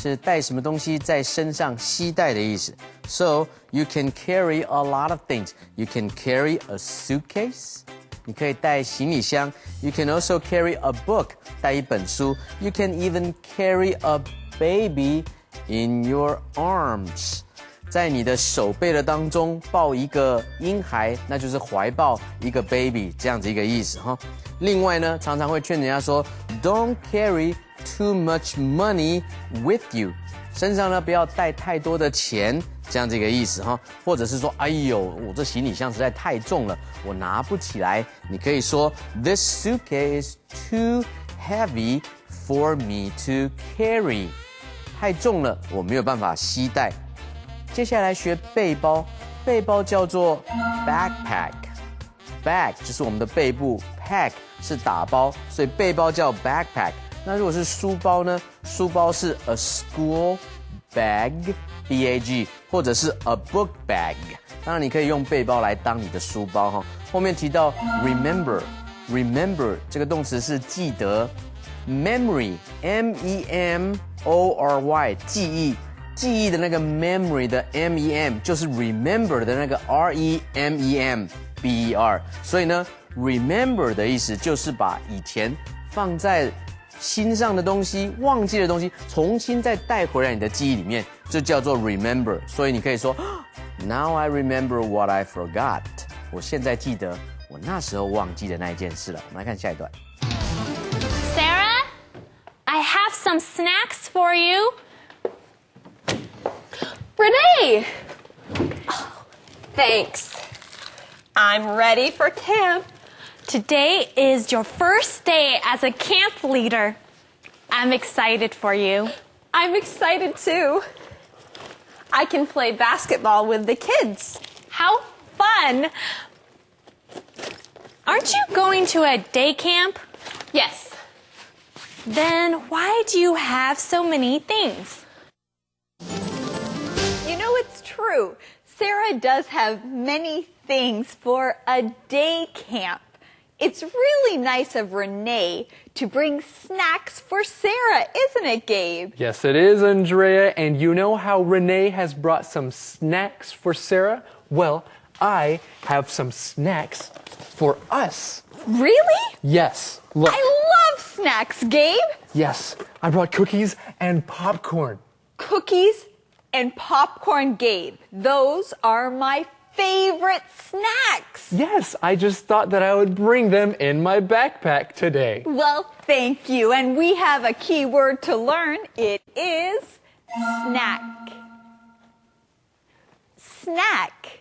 是带什么东西在身上携带的意思。So you can carry a lot of things. You can carry a suitcase. 你可以带行李箱。You can also carry a book. 带一本书。You can even carry a baby in your arms. 在你的手背的当中抱一个婴孩，那就是怀抱一个 baby 这样子一个意思哈。另外呢，常常会劝人家说 ，Don't carry too much money with you， 身上呢不要带太多的钱，这样子一个意思哈。或者是说，哎呦，我这行李箱实在太重了，我拿不起来。你可以说 ，This suitcase is too heavy for me to carry， 太重了，我没有办法携带。接下来学背包，背包叫做 backpack，bag 就是我们的背部 ，pack 是打包，所以背包叫 backpack。那如果是书包呢？书包是 a school bag，B-A-G， 或者是 a book bag。当然你可以用背包来当你的书包哈。后面提到 remember 这个动词是记得 ，memory M-E-M-O-R-Y 记忆。记忆的那个 memory 的 M-E-M 就是 remember 的那个 R-E-M-E-M-B-E-R， 所以呢 remember 的意思就是把以前放在心上的东西、忘记的东西，重新再带回来你的记忆里面，这叫做 remember。所以你可以说 Now I remember what I forgot。我现在记得我那时候忘记的那一件事了。我们来看下一段。Sarah, I have some snacks for you. Renee! Oh, thanks. I'm ready for camp. Today is your first day as a camp leader. I'm excited for you. I'm excited too. I can play basketball with the kids. How fun! Aren't you going to a day camp? Yes. Then why do you have so many things? You know, it's true. Sarah does have many things for a day camp. It's really nice of Renee to bring snacks for Sarah, isn't it, Gabe? Yes, it is, Andrea. And you know how Renee has brought some snacks for Sarah? Well, I have some snacks for us. Really? Yes, look. I love snacks, Gabe. Yes, I brought cookies and popcorn. Cookies and popcorn, Gabe. Those are my favorite snacks. Yes, I just thought that I would bring them in my backpack today. Well, thank you. And we have a key word to learn. It is snack. Snack.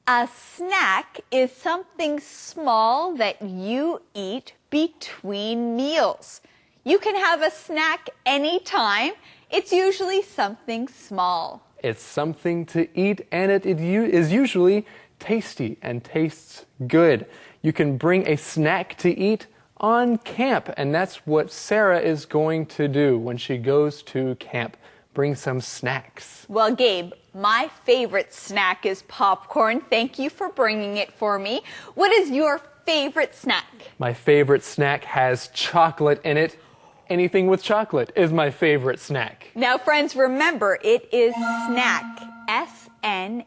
A snack is something small that you eat between meals. You can have a snack anytime. It's usually something small. It's something to eat, and it is usually tasty and tastes good. You can bring a snack to eat on camp, and that's what Sarah is going to do when she goes to camp. Bring some snacks. Well, Gabe, my favorite snack is popcorn. Thank you for bringing it for me. What is your favorite snack? My favorite snack has chocolate in it. Anything with chocolate is my favorite snack. Now, friends, remember, it is snack. S-N-A-C-K.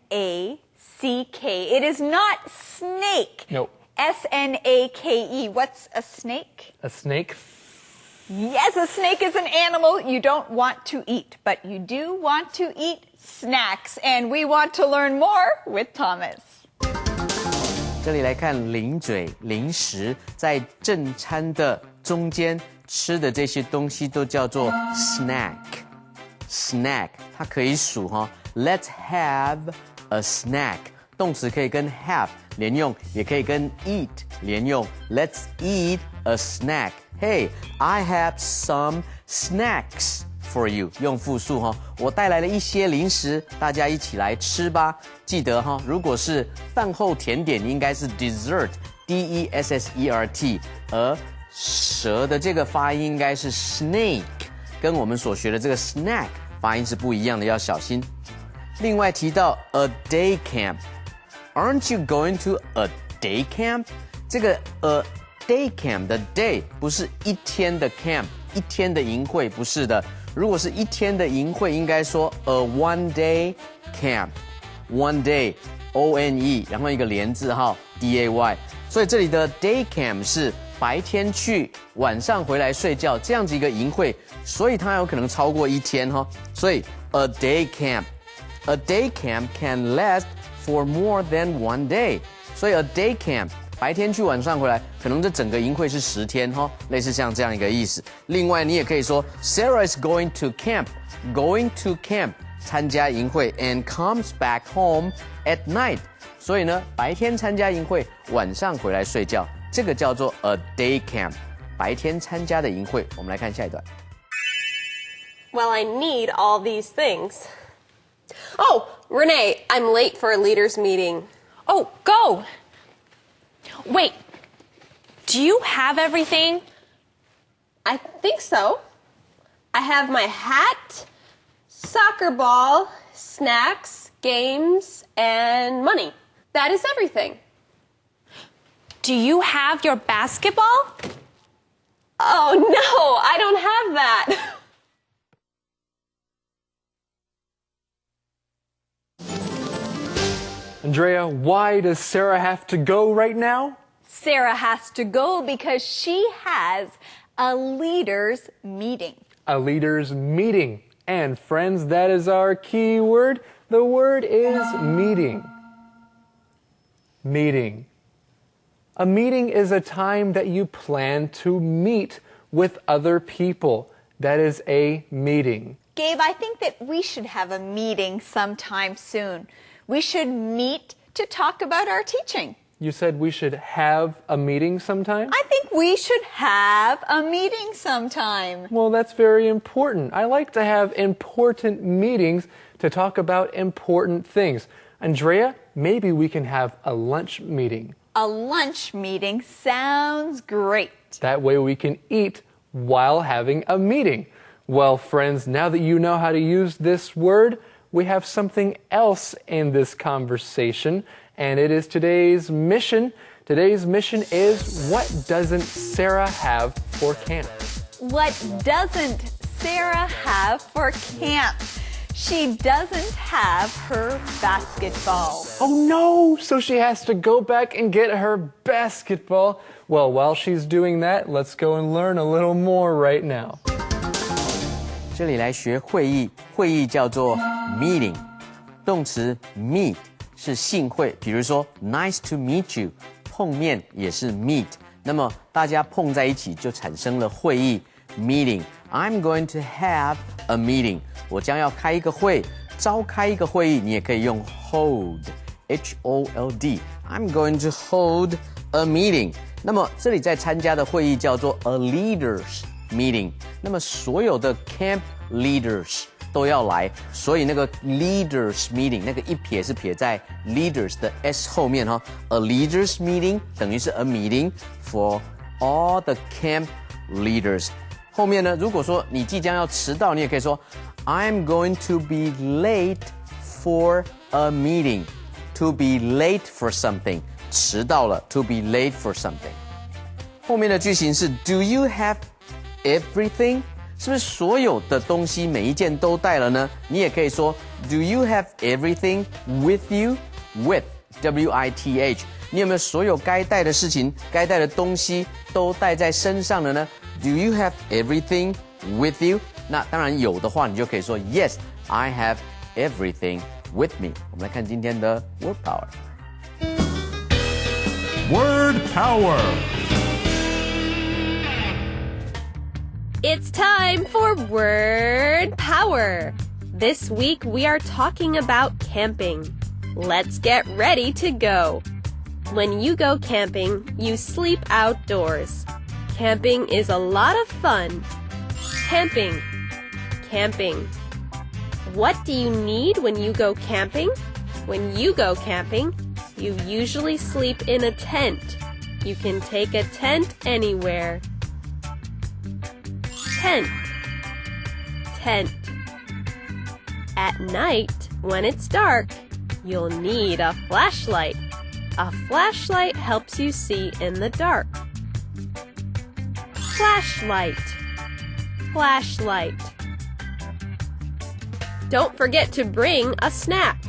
It is not snake. Nope. S-N-A-K-E. What's a snake? A snake? Yes, a snake is an animal you don't want to eat, but you do want to eat snacks. And we want to learn more with Thomas. 这里来看零嘴零食，在正餐的中间吃的这些东西都叫做 snack。snack 它可以数哈 ，Let's have a snack。动词可以跟 have 连用，也可以跟 eat 连用。Let's eat a snack. Hey, I have some snacks for you. 用复数哈，我带来了一些零食，大家一起来吃吧。记得哈，如果是饭后甜点，应该是 dessert，D-E-S-S-E-R-T， 而蛇的这个发音应该是 snake， 跟我们所学的这个 snack 发音是不一样的，要小心。另外提到 a day camp。Aren't you going to a day camp? 这个day camp 的 day 不是一天的 camp， 一天的营会，不是的。如果是一天的营会，应该说 a one day camp。one day O-N-E， 然后一个连字号 D-A-Y。所以这里的 day camp 是白天去，晚上回来睡觉这样子一个营会，所以它有可能超过一天哈。所以 a day camp。A day camp can last for more than one day. 所以 a day camp 白天去晚上回来，可能这整个营会是10天哈，类似像这样一个意思。另外你也可以说 Sarah is going to camp 参加营会 and comes back home at night. 所以呢，白天参加营会，晚上回来睡觉，这个叫做 a day camp 白天参加的营会。我们来看下一段。Well, I need all these things. Oh, Renee, I'm late for a leaders meeting. Oh, go. Wait, do you have everything? I think so. I have my hat, soccer ball, snacks, games, and money. That is everything. Do you have your basketball? Oh, no, I don't have that. Andrea, why does Sarah have to go right now? Sarah has to go because she has a leaders meeting. A leaders meeting. And friends, that is our key word. The word is meeting. Meeting. A meeting is a time that you plan to meet with other people. That is a meeting. Gabe, I think that we should have a meeting sometime soon. We should meet to talk about our teaching. You said we should have a meeting sometime? I think we should have a meeting sometime. Well, that's very important. I like to have important meetings to talk about important things. Andrea, maybe we can have a lunch meeting. A lunch meeting sounds great. That way we can eat while having a meeting. Well, friends, now that you know how to use this word, we have something else in this conversation, and it is today's mission. Today's mission is, what doesn't Sarah have for camp? What doesn't Sarah have for camp? She doesn't have her basketball. Oh no! So she has to go back and get her basketball. Well, while she's doing that, let's go and learn a little more right now. 这里来学会议，会议叫做 meeting， 动词 meet 是信会，比如说 nice to meet you， 碰面也是 meet， 那么大家碰在一起就产生了会议 meeting。I'm going to have a meeting， 我将要开一个会，召开一个会议，你也可以用 hold， H-O-L-D。I'm going to hold a meeting。那么这里在参加的会议叫做 a leaders meeting。那么所有的 camp leaders 都要来，所以那个 leaders meeting 那个一撇是撇在 leaders 的 s 后面哈。A leaders meeting 等于是 a meeting for all the camp leaders。后面呢，如果说你即将要迟到，你也可以说 I'm going to be late for a meeting. To be late for something， 迟到了 to be late for something。后面的句型是 Do you have everything？ 是不是所有的东西每一件都带了呢？你也可以说 Do you have everything with you？ With W-I-T-H， 你有没有所有该带的事情、该带的东西都带在身上了呢？ Do you have everything with you？ 那当然有的话，你就可以说 Yes, I have everything with me。我们来看今天的 Word Power。 Word Power. It's time for Word Power. This week we are talking about camping. Let's get ready to go. When you go camping, you sleep outdoors. Camping is a lot of fun. Camping. Camping. What do you need when you go camping? When you go camping, you usually sleep in a tent. You can take a tent anywhere. Tent. Tent. At night, when it's dark, you'll need a flashlight. A flashlight helps you see in the dark. Flashlight. Flashlight. Don't forget to bring a snack.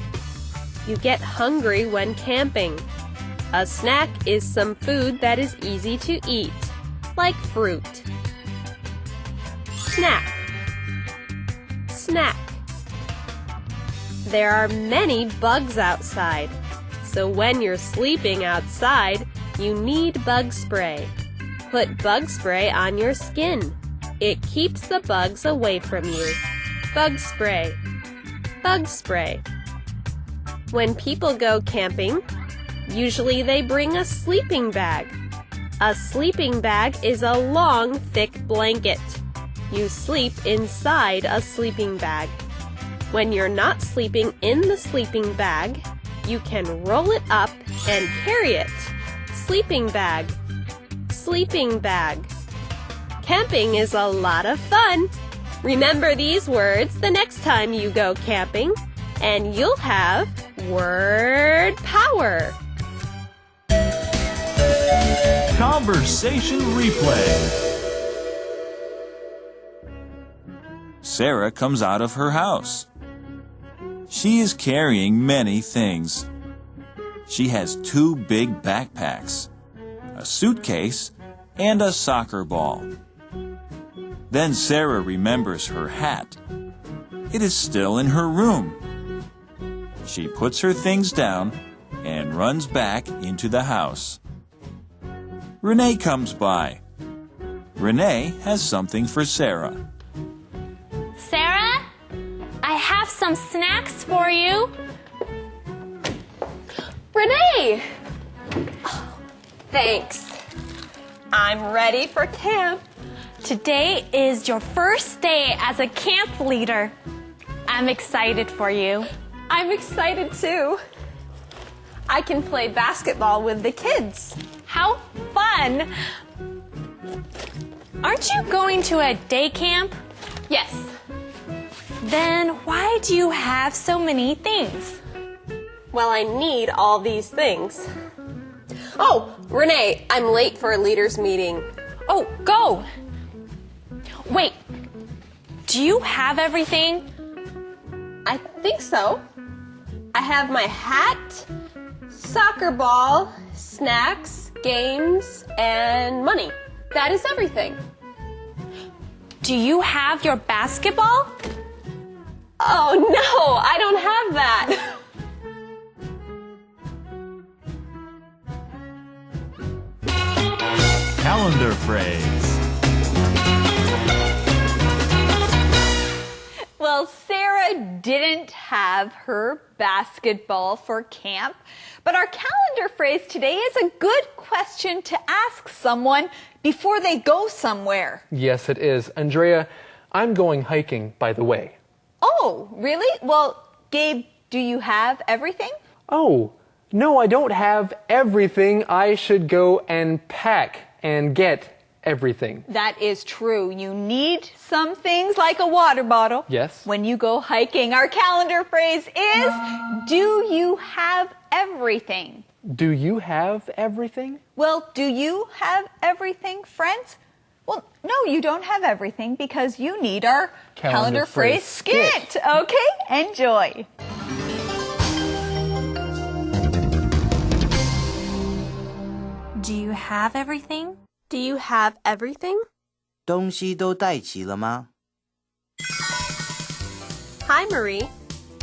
You get hungry when camping. A snack is some food that is easy to eat, like fruit. Snack. Snack. There are many bugs outside, so when you're sleeping outside, you need bug spray. Put bug spray on your skin. It keeps the bugs away from you. Bug spray. Bug spray. When people go camping, usually they bring a sleeping bag. A sleeping bag is a long, thick blanket. You sleep inside a sleeping bag. When you're not sleeping in the sleeping bag, you can roll it up and carry it. Sleeping bag. Sleeping bag. Camping is a lot of fun. Remember these words the next time you go camping, and you'll have word power. Conversation replay. Sarah comes out of her house. She is carrying many things. She has 2 big backpacks, a suitcase, and a soccer ball. Then Sarah remembers her hat. It is still in her room. She puts her things down and runs back into the house. Renee comes by. Renee has something for Sarah. Sarah, I have some snacks for you. Renee! Oh, thanks. I'm ready for camp. Today is your first day as a camp leader. I'm excited for you. I'm excited too. I can play basketball with the kids. How fun! Aren't you going to a day camp? Yes. Then why do you have so many things? Well, I need all these things. Oh, Renee, I'm late for a leaders meeting. Oh, go! Wait, do you have everything? I think so. I have my hat, soccer ball, snacks, games, and money. That is everything. Do you have your basketball? Oh no, I don't have that. Calendar phrase. Well, Sarah didn't have her basketball for camp. But our calendar phrase today is a good question to ask someone before they go somewhere. Yes, it is. Andrea, I'm going hiking, by the way. Oh, really? Well, Gabe, do you have everything? Oh, no, I don't have everything. I should go and pack and get everything. That is true. You need some things like a water bottle. Yes. When you go hiking, our calendar phrase is, do you have everything? Do you have everything? Well, do you have everything, friends? Well, no, you don't have everything because you need our calendar phrase skit. Okay, enjoy. Do you have everything? Do you have everything? 东西都带齐了吗？ Hi, Marie.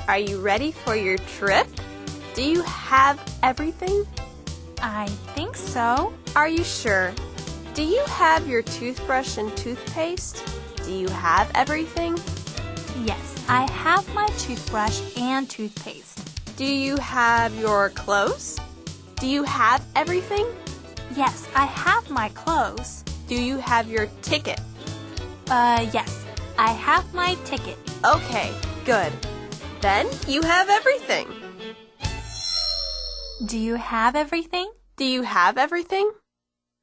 Are you ready for your trip? Do you have everything? I think so. Are you sure? Do you have your toothbrush and toothpaste? Do you have everything? Yes, I have my toothbrush and toothpaste. Do you have your clothes? Do you have everything? Yes, I have my clothes. Do you have your ticket? Yes, I have my ticket. Okay, good. Then you have everything. Do you have everything? Do you have everything?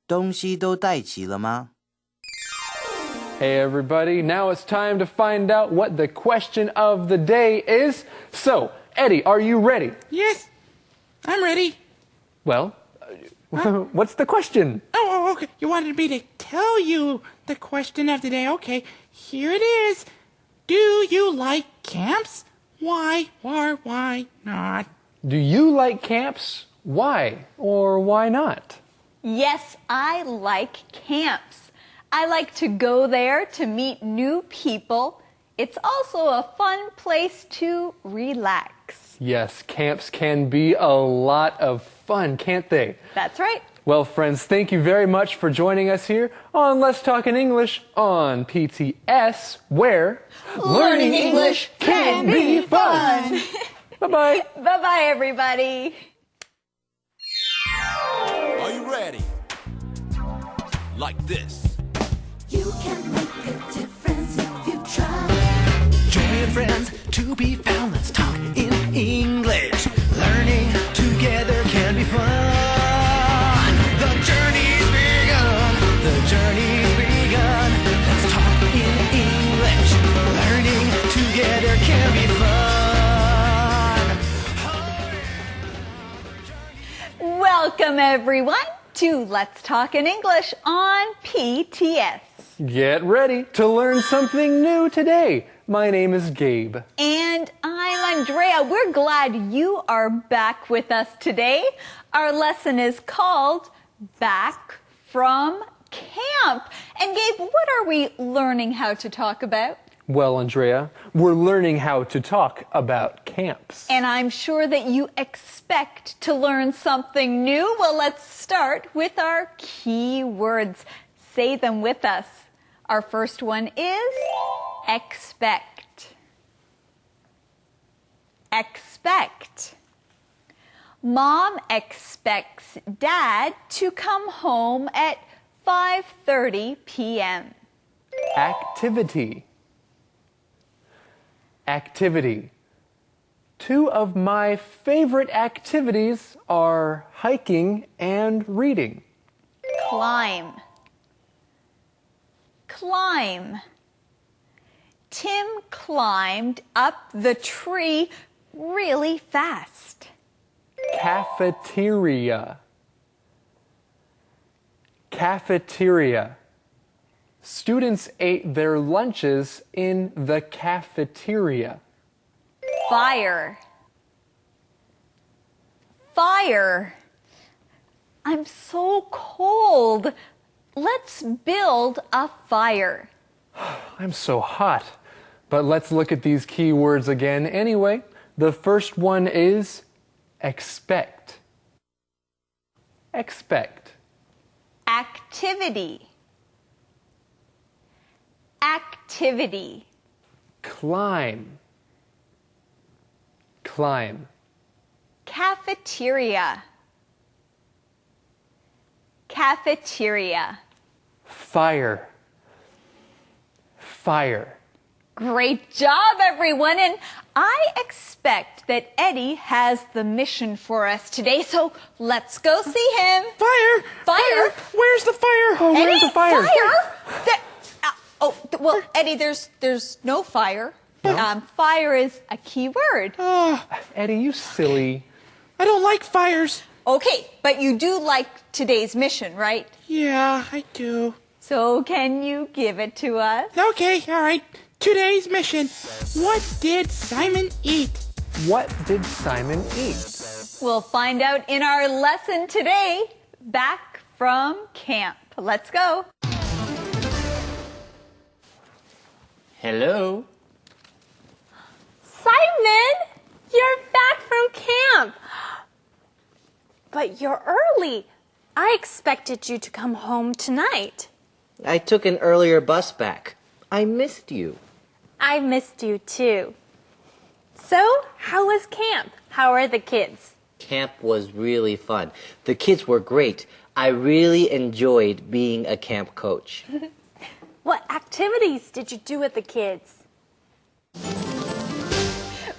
东西都带齐了吗？ Hey everybody, now it's time to find out what the question of the day is. So, Eddie, are you ready? Yes, I'm ready. Well, what's the question? Oh, okay. You wanted me to tell you the question of the day. Okay, here it is. Do you like camps? Why or why not? Do you like camps? Why or why not? Yes, I like camps. I like to go there to meet new people. It's also a fun place to relax. Yes, camps can be a lot of fun, can't they? That's right. Well, friends, thank you very much for joining us here on Let's Talk in English on PTS, where learning English can be fun. Bye-bye. Bye-bye, everybody. Are you ready? Like this. You can make a difference if you try. Join your friends to be found. Let's talk in English. Learning together can be fun. The journey's begun. The journey's begun. Let's talk in English. Learning together can be fun. Welcome, everyone, to Let's Talk in English on PTS. Get ready to learn something new today. My name is Gabe. And I'm Andrea. We're glad you are back with us today. Our lesson is called Back from Camp. And Gabe, what are we learning how to talk about? Well, Andrea, we're learning how to talk about camps. And I'm sure that you expect to learn something new. Well, let's start with our key words. Say them with us. Our first one is expect. Expect. Mom expects Dad to come home at 5:30 p.m. Activity. Activity. Two of my favorite activities are hiking and reading. Climb. Climb. Tim climbed up the tree really fast. Cafeteria. Cafeteria. Students ate their lunches in the cafeteria. Fire. Fire. I'm so cold. Let's build a fire. I'm so hot. But let's look at these key words again anyway. The first one is expect. Expect. Activity. Activity. Climb. climb. Cafeteria. Cafeteria. Fire. Fire. Great job, everyone. And I expect that Eddie has the mission for us today, so let's go see him. Fire! Fire? Where's the fire? Oh, where's Eddie, the fire? Well, Eddie, there's no fire. No? Fire is a key word. Eddie, you silly. I don't like fires. Okay, but you do like today's mission, right? Yeah, I do. So can you give it to us? Okay, all right. Today's mission. What did Simon eat? What did Simon eat? We'll find out in our lesson today, back from camp. Let's go. Hello? Simon, you're back from camp. But you're early. I expected you to come home tonight. I took an earlier bus back. I missed you. I missed you too. So, how was camp? How are the kids? Camp was really fun. The kids were great. I really enjoyed being a camp coach. What activities did you do with the kids?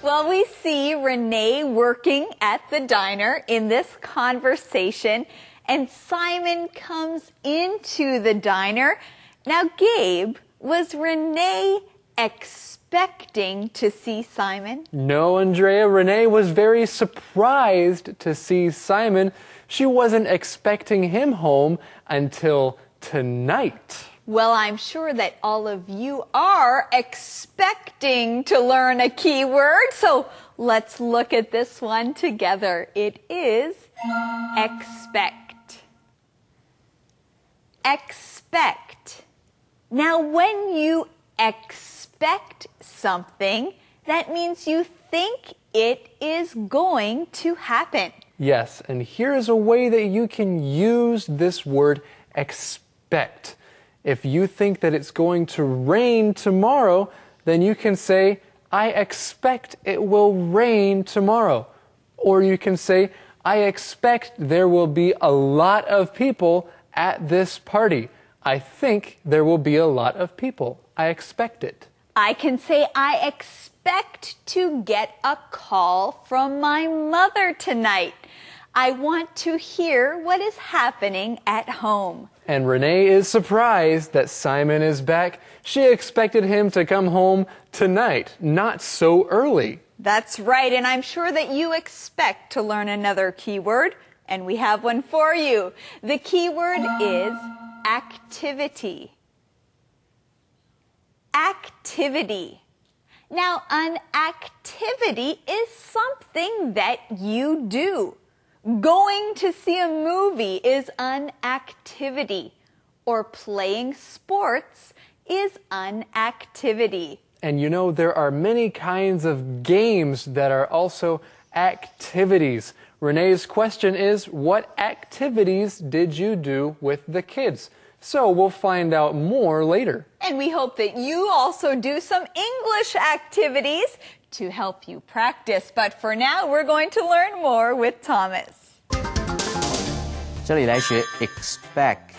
Well, we see Renee working at the diner in this conversation, and Simon comes into the diner. Now, Gabe, was Renee expecting to see Simon? No, Andrea. Renee was very surprised to see Simon. She wasn't expecting him home until tonight. Well, I'm sure that all of you are expecting to learn a key word, so let's look at this one together. It is expect. Expect. Now, when you expect something, that means you think it is going to happen. Yes, and here is a way that you can use this word expect. If you think that it's going to rain tomorrow, then you can say, I expect it will rain tomorrow. Or you can say, I expect there will be a lot of people at this party. I think there will be a lot of people. I expect it. I can say, I expect to get a call from my mother tonight. I want to hear what is happening at home. And Renee is surprised that Simon is back. She expected him to come home tonight, not so early. That's right, and I'm sure that you expect to learn another keyword, and we have one for you. The keyword is activity. Activity. Now, an activity is something that you do. Going to see a movie is an activity, or playing sports is an activity. And you know, there are many kinds of games that are also activities. Renee's question is, what activities did you do with the kids? So we'll find out more later. And we hope that you also do some English activities to help you practice. But for now, we're going to learn more with Thomas. 这里来学 expect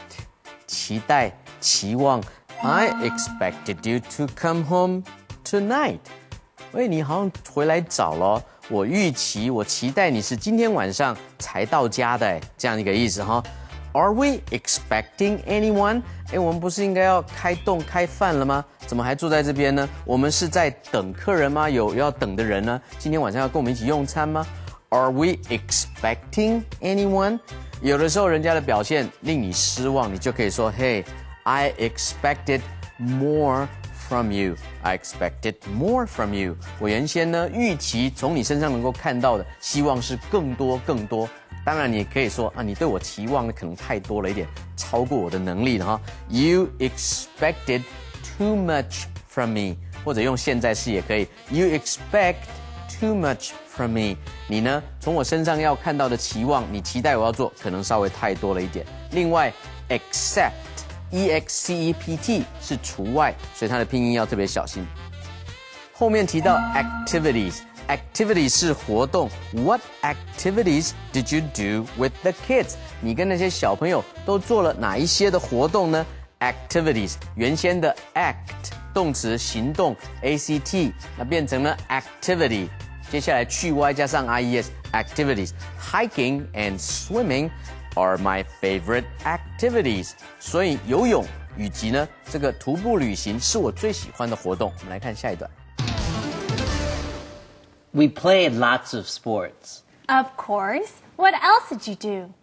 期待期望 I expected you to come home tonight 喂你好像回来早了我预期我期待你是今天晚上才到家的这样一个意思哈 Are we expecting anyone 我们不是应该要开动开饭了吗怎么还坐在这边呢我们是在等客人吗有要等的人呢今天晚上要跟我们一起用餐吗 Are we expecting anyone有的时候人家的表现令你失望你就可以说 Hey, I expected more from you. I expected more from you. 我原先呢预期从你身上能够看到的希望是更多更多当然你也可以说你对我期望的可能太多了一点超过我的能力了哈 You expected too much from me 或者用现在式也可以 You expect too much from me 你呢从我身上要看到的期望你期待我要做可能稍微太多了一点另外 except E-X-C-E-P-T 是除外所以它的拼音要特别小心后面提到 activities activity 是活动 ，What activities did you do with the kids？ 你跟那些小朋友都做了哪一些的活动呢 ？Activities 原先的 act 动词行动 act， 那变成了 activity， 接下来去 y 加上 ies activities。Hiking and swimming are my favorite activities。所以游泳以及呢这个徒步旅行是我最喜欢的活动。我们来看下一段。We played lots of sports. Of course. What else did you do?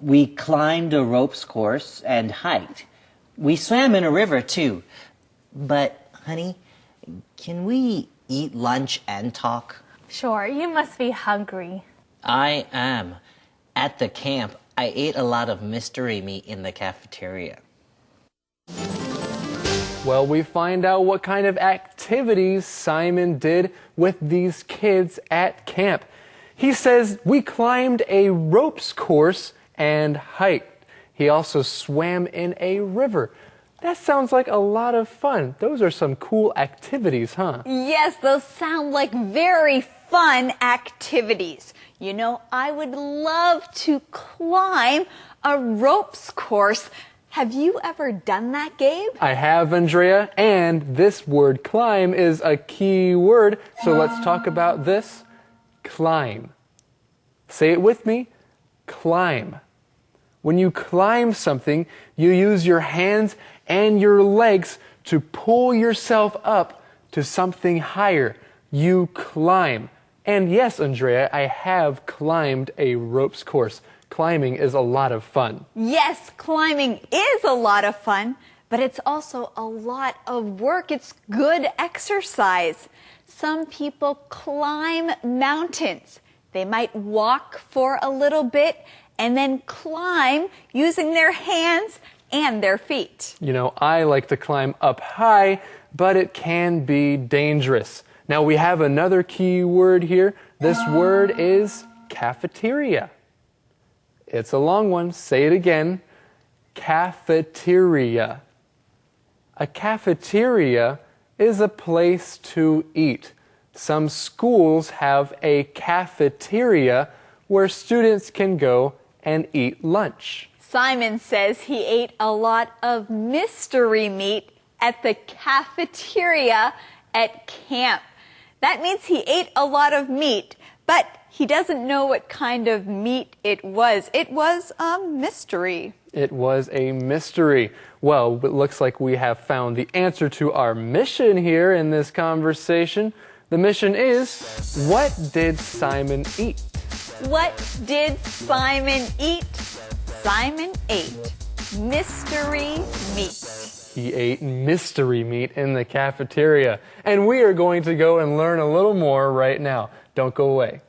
We climbed a ropes course and hiked. We swam in a river too. But, honey, can we eat lunch and talk? Sure, you must be hungry. I am. At the camp, I ate a lot of mystery meat in the cafeteria. Well, we find out what kind of activities Simon did with these kids at camp. He says we climbed a ropes course and hiked. He also swam in a river. That sounds like a lot of fun. Those are some cool activities, huh? Yes, those sound like very fun activities. You know, I would love to climb a ropes course. Have you ever done that, Gabe? I have, Andrea, and this word climb is a key word. So let's talk about this. Climb. Say it with me. Climb. When you climb something, you use your hands and your legs to pull yourself up to something higher. You climb. And yes, Andrea, I have climbed a ropes course. Climbing is a lot of fun. Yes, climbing is a lot of fun, but it's also a lot of work. It's good exercise. Some people climb mountains. They might walk for a little bit and then climb using their hands and their feet. You know, I like to climb up high, but it can be dangerous. Now we have another key word here. This word is cafeteria. It's a long one. Say it again. Cafeteria. A cafeteria is a place to eat. Some schools have a cafeteria where students can go and eat lunch. Simon says he ate a lot of mystery meat at the cafeteria at camp. That means he ate a lot of meat, but he doesn't know what kind of meat it was. It was a mystery. It was a mystery. Well, it looks like we have found the answer to our mission here in this conversation. The mission is, what did Simon eat? What did Simon eat? Simon ate mystery meat. He ate mystery meat in the cafeteria. And we are going to go and learn a little more right now. Don't go away.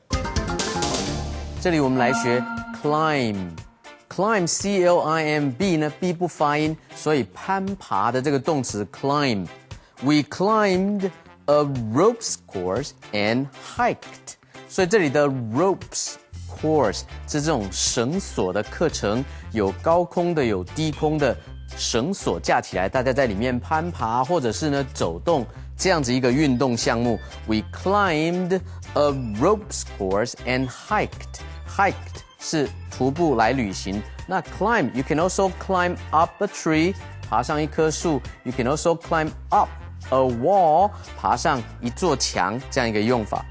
这里我们来学 climb。climb C-L-I-M-B 呢 B 不发音，所以攀爬的这个动词 climb。We climbed a ropes course and hiked。所以这里的 ropes course 是这种绳索的课程，有高空的，有低空的，绳索架起来，大家在里面攀爬或者是呢走动，这样子一个运动项目。We climbed a ropes course and hiked。hiked 是徒步来旅行。那 climb you can also climb up a tree 爬上一棵树 ，you can also climb up a wall 爬上一座墙这样一个用法。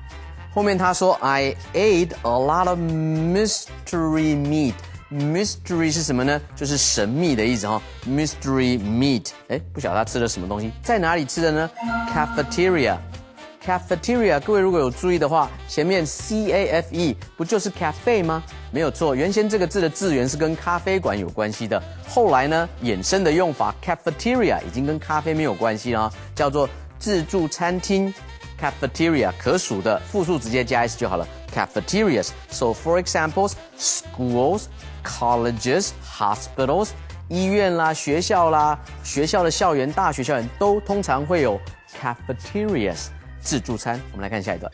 后面他说 I ate a lot of mystery meat。mystery 是什么呢？就是神秘的意思哈。mystery meat， 不晓得他吃了什么东西，在哪里吃的呢 ？cafeteria。cafeteria， 各位如果有注意的话，前面 C-A-F-E 不就是 cafe 吗？没有错，原先这个字的字源是跟咖啡馆有关系的，后来呢衍生的用法 cafeteria 已经跟咖啡没有关系了，叫做自助餐厅。cafeteria 可数的复数直接加 s 就好了 cafeterias。So for examples, schools, colleges, hospitals， 医院啦、学校啦、学校的校园、大学校园都通常会有 cafeterias 自助餐。我们来看下一段。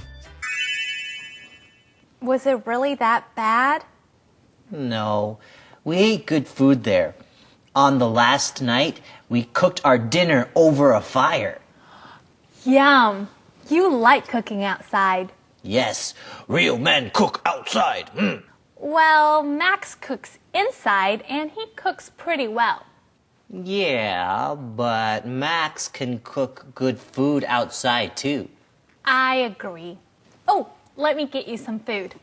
Was it really that bad? No, we ate good food there. On the last night, we cooked our dinner over a fire. Yum! You like cooking outside. Yes, real men cook outside. Well, Max cooks inside and he cooks pretty well. Yeah, but Max can cook good food outside too. I agree. Oh, let me get you some food.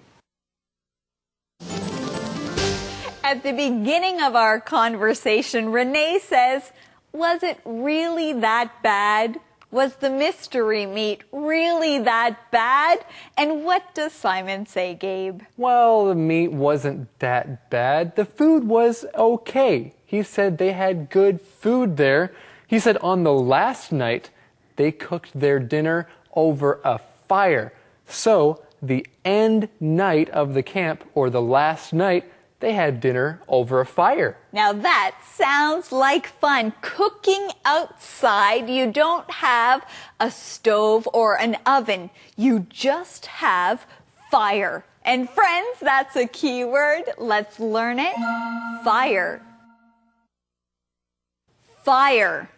At the beginning of our conversation, Renee says, was it really that bad? Was the mystery meat really that bad? And what does Simon say, Gabe? Well, the meat wasn't that bad. The food was okay. He said they had good food there. He said on the last night, they cooked their dinner over a fire. So, the end night of the camp, or the last night, they had dinner over a fire. Now that sounds like fun. Cooking outside, you don't have a stove or an oven. You just have fire. And friends, that's a key word. Let's learn it. Fire. Fire.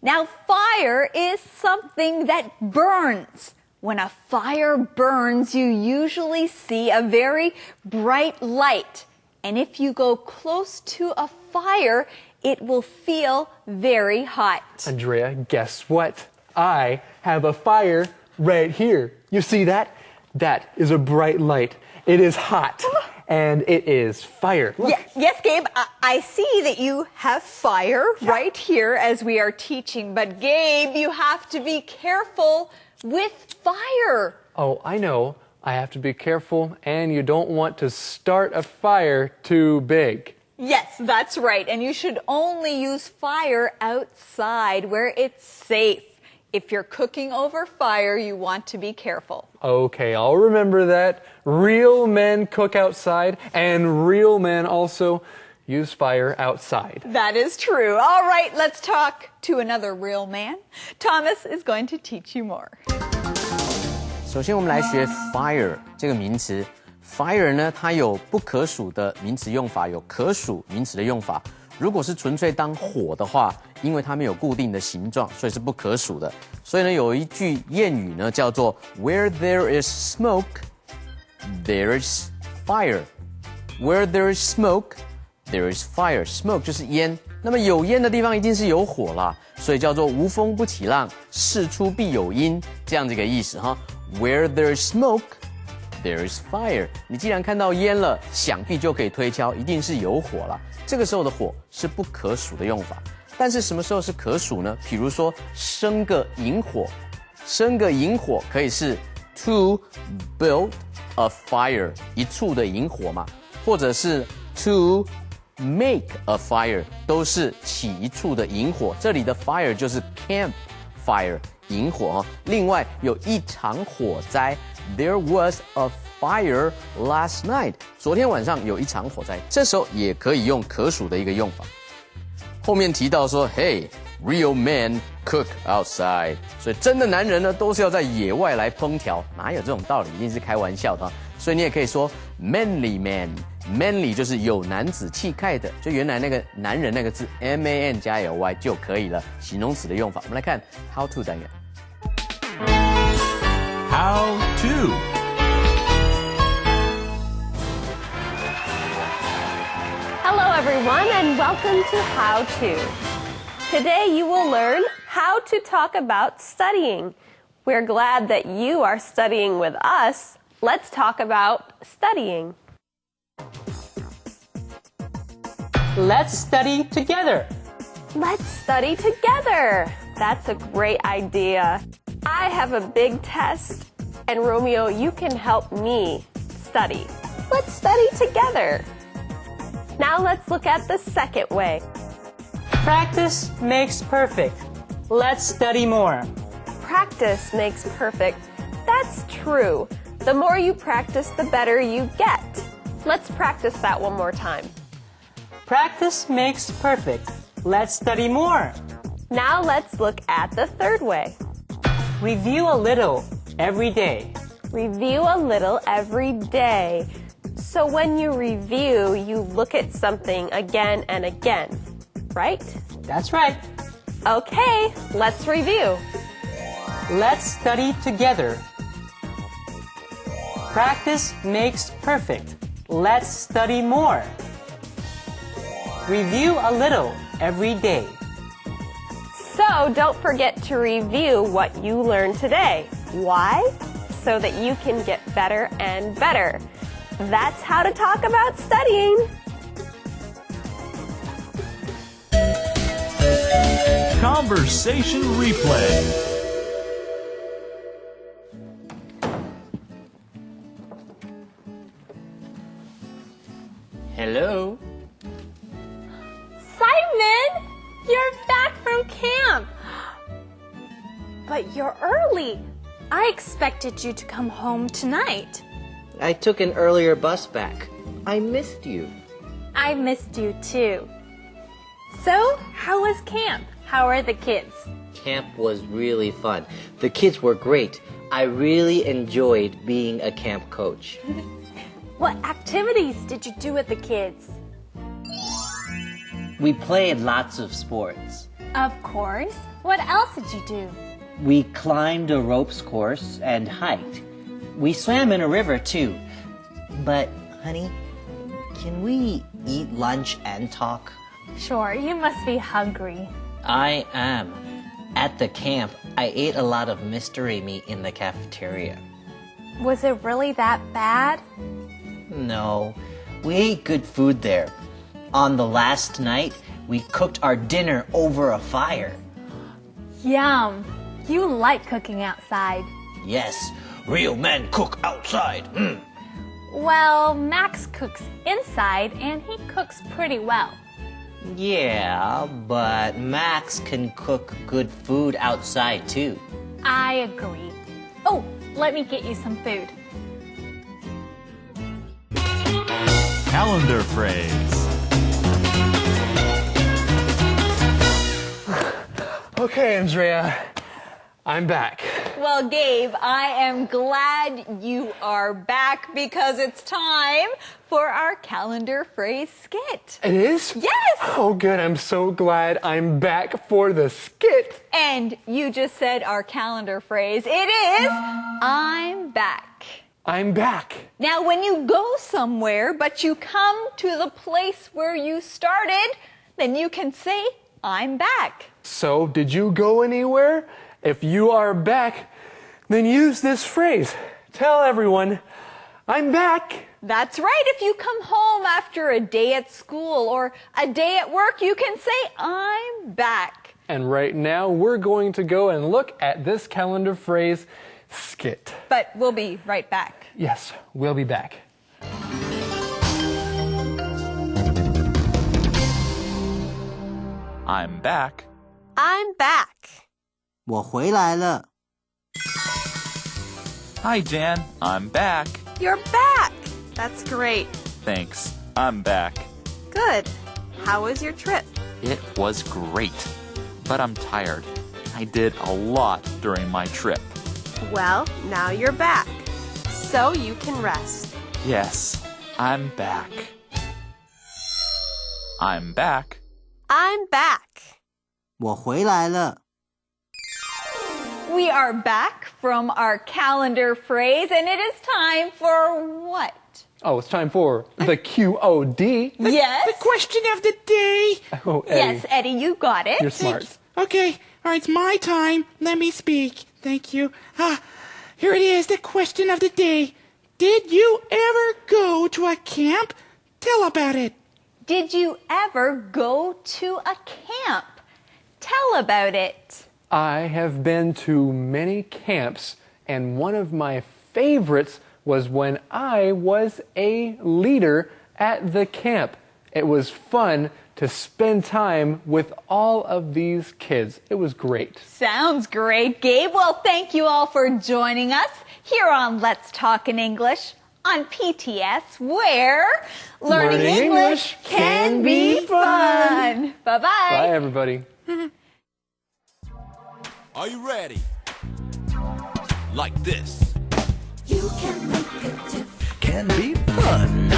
Now, fire is something that burns. When a fire burns, you usually see a very bright light. And if you go close to a fire, it will feel very hot. Andrea, guess what? I have a fire right here. You see that? That is a bright light. It is hot. And it is fire. Look. Yes, Gabe, I see that you have fire right here as we are teaching. But Gabe, you have to be careful with fire. Oh, I know. I have to be careful, and you don't want to start a fire too big. Yes, that's right. And you should only use fire outside where it's safe. If you're cooking over fire, you want to be careful. Okay, I'll remember that. Real men cook outside, and real men also use fire outside. That is true. All right, let's talk to another real man. Thomas is going to teach you more. 首先，我们来学 fire 这个名词。fire 呢，它有不可数的名词用法，有可数名词的用法。如果是纯粹当火的话，因为它没有固定的形状，所以是不可数的。所以呢，有一句谚语呢，叫做 "Where there is smoke, there is fire. Where there is smoke, there is fire." Smoke 就是烟，那么有烟的地方一定是有火啦，所以叫做无风不起浪，事出必有因，这样的一个意思哈。Where there is smoke, there is fire. 你既然看到烟了，想必就可以推敲，一定是有火了。这个时候的火是不可数的用法，但是什么时候是可数呢？比如说生个引火，生个引火可以是 to build a fire， 一处的引火嘛，或者是 to make a fire， 都是起一处的引火。这里的 fire 就是 camp fire， 引火哈。另外有一场火灾 ，There was a fire last night。昨天晚上有一场火灾，这时候也可以用可数的一个用法。后面提到说 ，Hey, real men cook outside， 所以真的男人呢都是要在野外来烹调，哪有这种道理？一定是开玩笑的。所以你也可以说 manly man。manly 就是有男子气概的，就原来那个男人那个字 man 加 ly 就可以了，形容词的用法。我们来看 how to 单元。How to. Hello everyone and welcome to How To. Today you will learn how to talk about studying. We're glad that you are studying with us. Let's talk about studying. Let's study together. Let's study together. That's a great idea. I have a big test, and Romeo, you can help me study. Let's study together. Now let's look at the second way. Practice makes perfect. Let's study more. Practice makes perfect. That's true. The more you practice, the better you get. Let's practice that one more time. Practice makes perfect. Let's study more. Now let's look at the third way. Review a little every day. Review a little every day. So when you review, you look at something again and again, right? That's right. Okay, let's review. Let's study together. Practice makes perfect. Let's study more. Review a little every day. So don't forget to review what you learned today. Why? So that you can get better and better. That's how to talk about studying. Conversation replay. Hello? Simon! You're back from camp! But you're early. I expected you to come home tonight. I took an earlier bus back. I missed you. I missed you too. So, how was camp? How are the kids? Camp was really fun. The kids were great. I really enjoyed being a camp coach. What activities did you do with the kids? We played lots of sports. Of course. What else did you do? We climbed a ropes course and hiked. We swam in a river too. But, honey, can we eat lunch and talk? Sure, you must be hungry. I am. At the camp, I ate a lot of mystery meat in the cafeteria. Was it really that bad? No, we ate good food there. On the last night, we cooked our dinner over a fire. Yum! You like cooking outside. Yes, real men cook outside. Well, Max cooks inside and he cooks pretty well. Yeah, but Max can cook good food outside too. I agree. Oh, let me get you some food. Calendar phrase. Okay, Andrea, I'm back. Well, Gabe, I am glad you are back because it's time for our calendar phrase skit. It is? Yes! Oh, good. I'm so glad I'm back for the skit. And you just said our calendar phrase. It is, I'm back. I'm back. Now, when you go somewhere, but you come to the place where you started, then you can say, I'm back. So, did you go anywhere? If you are back, then use this phrase. Tell everyone, I'm back. That's right. If you come home after a day at school or a day at work, you can say, I'm back. And right now, we're going to go and look at this calendar phrase skit. But we'll be right back. Yes, we'll be back. I'm back. I'm back. 我回来了。 Hi, Jan. I'm back. You're back. That's great. Thanks. I'm back. Good. How was your trip? It was great. But I'm tired. I did a lot during my trip. Well, now you're back. So you can rest. Yes, I'm back. I'm back. I'm back. 我回来了。 We are back from our calendar phrase, and it is time for what? Oh, it's time for the QOD. Yes. The question of the day. Oh, Eddie. Yes, Eddie, you got it. You're smart. Okay, all right, it's my time. Let me speak. Thank you. Here it is, the question of the day. Did you ever go to a camp? Tell about it. Did you ever go to a camp? Tell about it. I have been to many camps, and one of my favorites was when I was a leader at the camp. It was fun to spend time with all of these kids. It was great. Sounds great, Gabe. Well, thank you all for joining us here on Let's Talk in English on PTS, where learning English can be fun. Bye-bye. Bye, everybody. Are you ready? Like this. You can make a difference. Can be fun.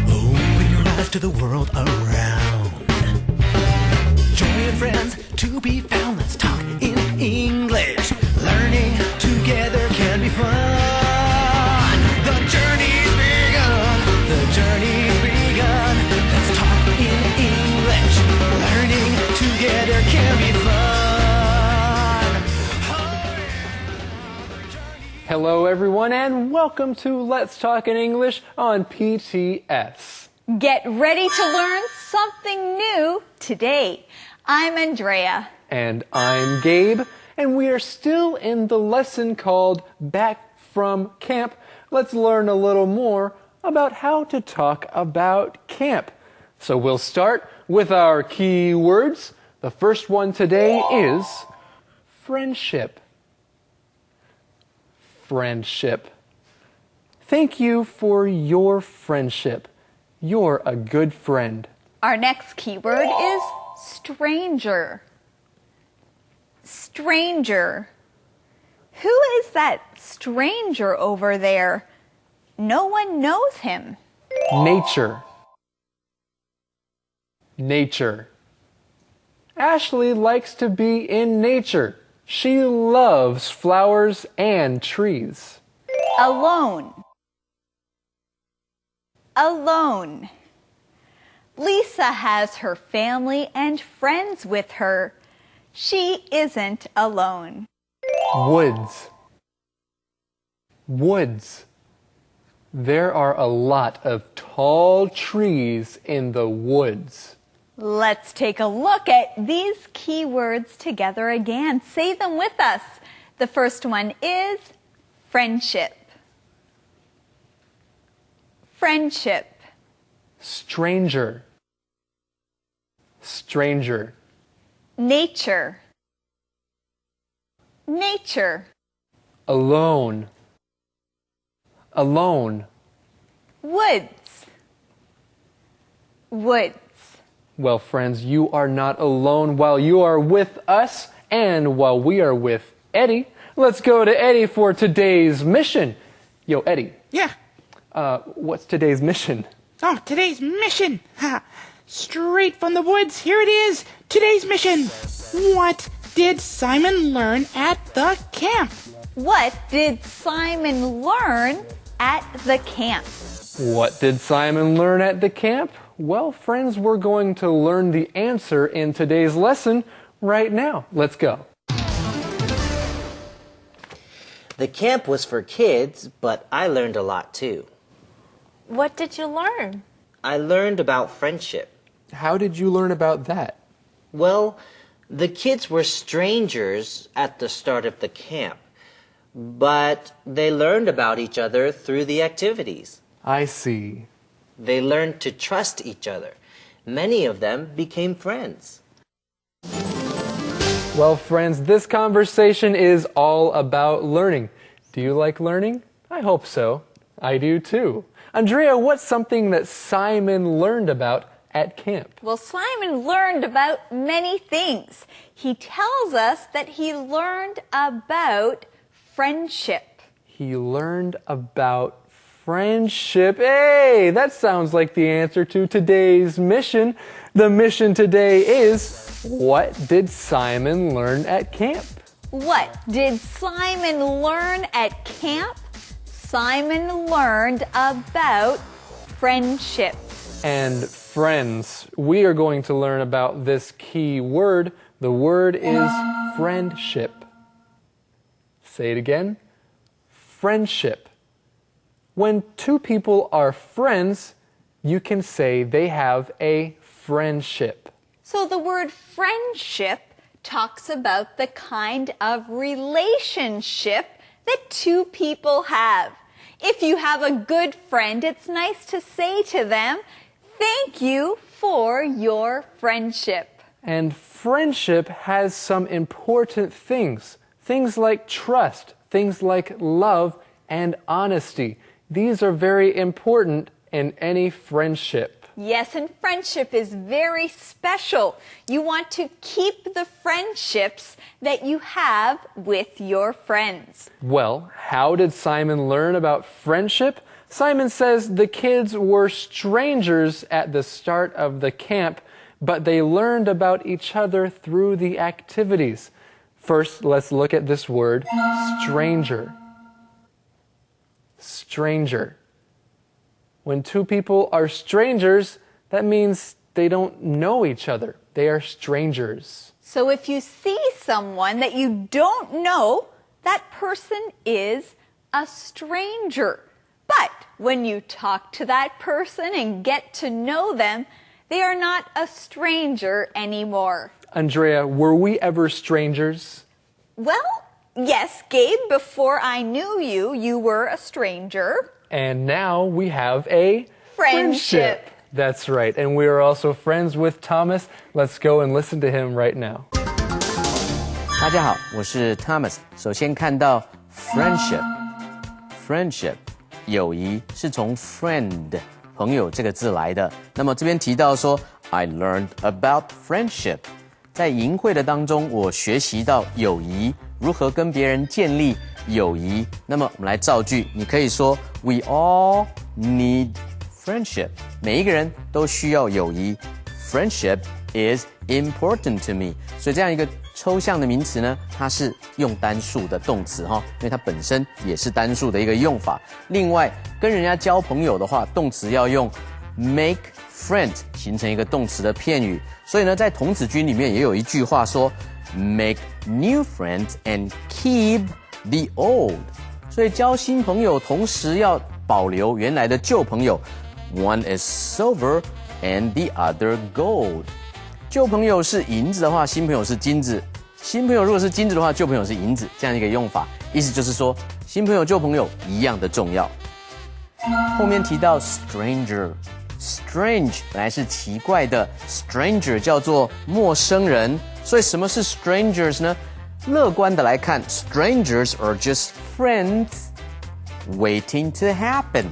Open your eyes to the world around. Join your friends to be found. Let's talk in English. Learning together can be fun. The journey's begun. Let's talk in English. Learning together can be fun. Hello, everyone, and welcome to Let's Talk in English on PTS. Get ready to learn something new today. I'm Andrea. And I'm Gabe, and we are still in the lesson called Back from Camp. Let's learn a little more about how to talk about camp. So we'll start with our key words. The first one today is friendship. Friendship. Thank you for your friendship. You're a good friend. Our next keyword is stranger. Stranger. Who is that stranger over there? No one knows him. Nature. Nature. Ashley likes to be in nature. She loves flowers and trees. Alone. Alone. Lisa has her family and friends with her. She isn't alone. Woods. Woods. There are a lot of tall trees in the woods. Let's take a look at these keywords together again. Say them with us. The first one is friendship. Friendship. Stranger. Stranger. Nature. Nature. Alone. Alone. Woods. Woods. Well, friends, you are not alone while you are with us and while we are with Eddie. Let's go to Eddie for today's mission. Yo, Eddie. Yeah. What's today's mission? Oh, today's mission. Straight from the woods, here it is. Today's mission. What did Simon learn at the camp? What did Simon learn at the camp? What did Simon learn at the camp? Well, friends, we're going to learn the answer in today's lesson right now. Let's go. The camp was for kids, but I learned a lot too. What did you learn? I learned about friendship. How did you learn about that? Well, the kids were strangers at the start of the camp, but they learned about each other through the activities. I see. They learned to trust each other. Many of them became friends. Well, friends, this conversation is all about learning. Do you like learning? I hope so. I do too. Andrea, what's something that Simon learned about at camp? Well, Simon learned about many things. He tells us that he learned about friendship. He learned about friendship. Hey, that sounds like the answer to today's mission. The mission today is, what did Simon learn at camp? What did Simon learn at camp? Simon learned about friendship. And friends, we are going to learn about this key word. The word is friendship. Say it again. Friendship. When two people are friends, you can say they have a friendship. So the word friendship talks about the kind of relationship that two people have. If you have a good friend, it's nice to say to them, thank you for your friendship. And friendship has some important things. Things like trust, things like love and honesty. These are very important in any friendship. Yes, and friendship is very special. You want to keep the friendships that you have with your friends. Well, how did Simon learn about friendship? Simon says the kids were strangers at the start of the camp, but they learned about each other through the activities. First, let's look at this word, stranger. Stranger. When two people are strangers, that means they don't know each other. They are strangers. So if you see someone that you don't know, that person is a stranger. But when you talk to that person and get to know them, they are not a stranger anymore. Andrea, were we ever strangers? Well, yes, Gabe, before I knew you, you were a stranger. And now we have a friendship. That's right. And we are also friends with Thomas. Let's go and listen to him right now. 大家好，我是 Thomas。首先看到 friendship， 友谊是从 friend 朋友这个字来的。那么这边提到说 I learned about friendship， 在营会的当中，我学习到友谊，如何跟别人建立友谊。那么我们来造句，你可以说 We all need friendship， 每一个人都需要友谊。Friendship is important to me， 所以这样一个抽象的名词呢，它是用单数的动词哈，因为它本身也是单数的一个用法。另外，跟人家交朋友的话，动词要用 make friend 形成一个动词的片语。所以呢，在童子军里面也有一句话说 make new friends and keep the old， 所以交新朋友同时要保留原来的旧朋友。One is silver and the other gold。旧朋友是银子的话，新朋友是金子；新朋友如果是金子的话，旧朋友是银子，这样一个用法，意思就是说，新朋友、旧朋友一样的重要。后面提到 stranger，strange 本来是奇怪的 ，stranger 叫做陌生人，所以什么是 strangers 呢？乐观的来看 ，strangers are just friends waiting to happen。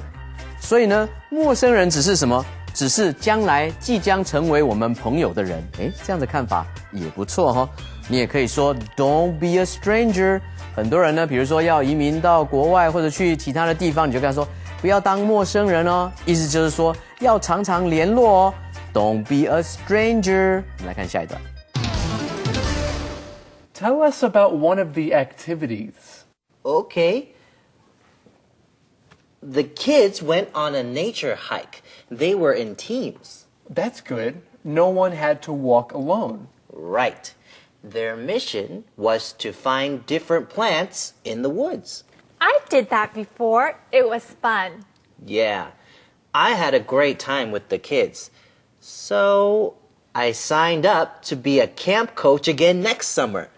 所以呢，陌生人只是什么？只是将来即将成为我们朋友的人，这样的看法也不错哈。你也可以说 Don't be a stranger。很多人呢，比如说要移民到国外或者去其他的地方，你就跟他说不要当陌生人哦，意思就是说要常常联络哦。Don't be a stranger。我们来看下一段。Tell us about one of the activities. Okay. The kids went on a nature hike. They were in teams. That's good. No one had to walk alone. Right. Their mission was to find different plants in the woods. I did that before. It was fun. Yeah. I had a great time with the kids. So I signed up to be a camp coach again next summer.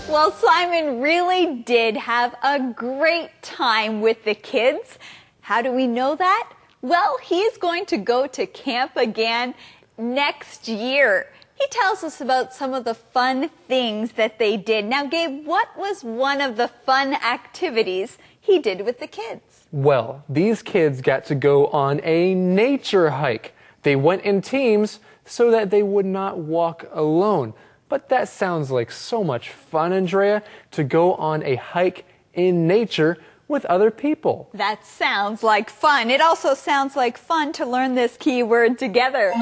Well, Simon really did have a great time with the kids. How do we know that? Well, he's going to go to camp again next year. He tells us about some of the fun things that they did. Now, Gabe, what was one of the fun activities he did with the kids? Well, these kids got to go on a nature hike. They went in teams so that they would not walk alone. But that sounds like so much fun, Andrea, to go on a hike in nature with other people. That sounds like fun. It also sounds like fun to learn this key word together.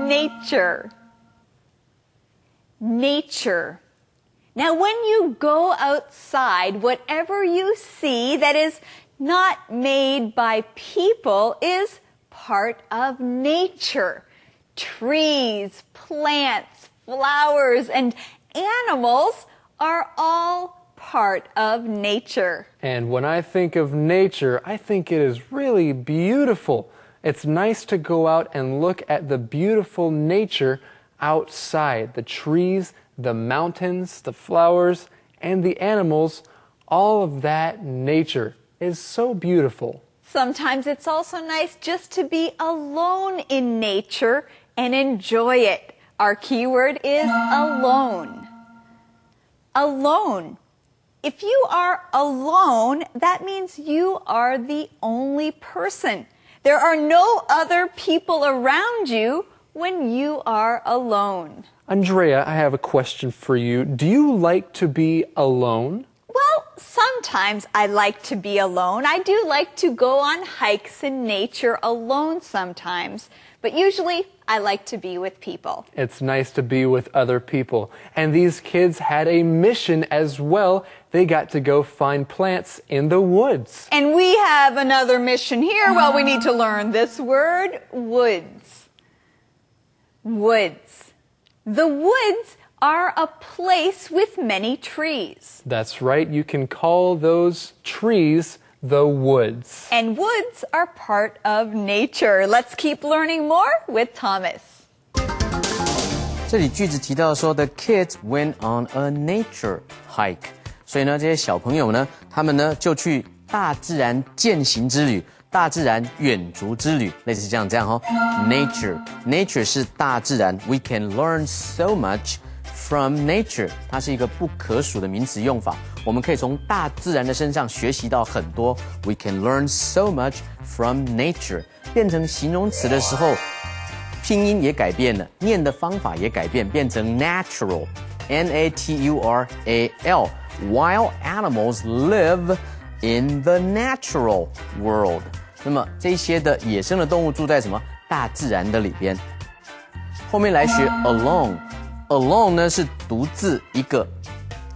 Nature. Nature. Now, when you go outside, whatever you see that is not made by people is part of nature. Trees, plants, flowers, and animals are all part of nature. And when I think of nature, I think it is really beautiful. It's nice to go out and look at the beautiful nature outside. The trees, the mountains, the flowers, and the animals, all of that nature is so beautiful. Sometimes it's also nice just to be alone in nature and enjoy it. Our keyword is alone. Alone. If you are alone, that means you are the only person. There are no other people around you when you are alone. Andrea, I have a question for you. Do you like to be alone? Well, sometimes I like to be alone. I do like to go on hikes in nature alone sometimes. But usually, I like to be with people. It's nice to be with other people. And these kids had a mission as well. they got to go find plants in the woods. And we have another mission here. Well, we need to learn this word, woods. Woods. The woods are a place with many trees. That's right, you can call those trees the woods. And woods are part of nature. Let's keep learning more with Thomas. 这里句子提到说 ，The kids went on a nature hike。所以呢，这些小朋友呢，他们呢就去大自然践行之旅，大自然远足之旅，类似这样哦。Nature 是大自然 ，We can learn so much from nature， 它是一个不可数的名词用法。我们可以从大自然的身上学习到很多。We can learn so much from nature， 变成形容词的时候。拼音也改变了，念的方法也改变，变成 natural，N-A-T-U-R-A-L。Wild animals live in the natural world。那么这些的野生的动物住在什么大自然的里边？后面来学 alone。alone 呢是独自一个，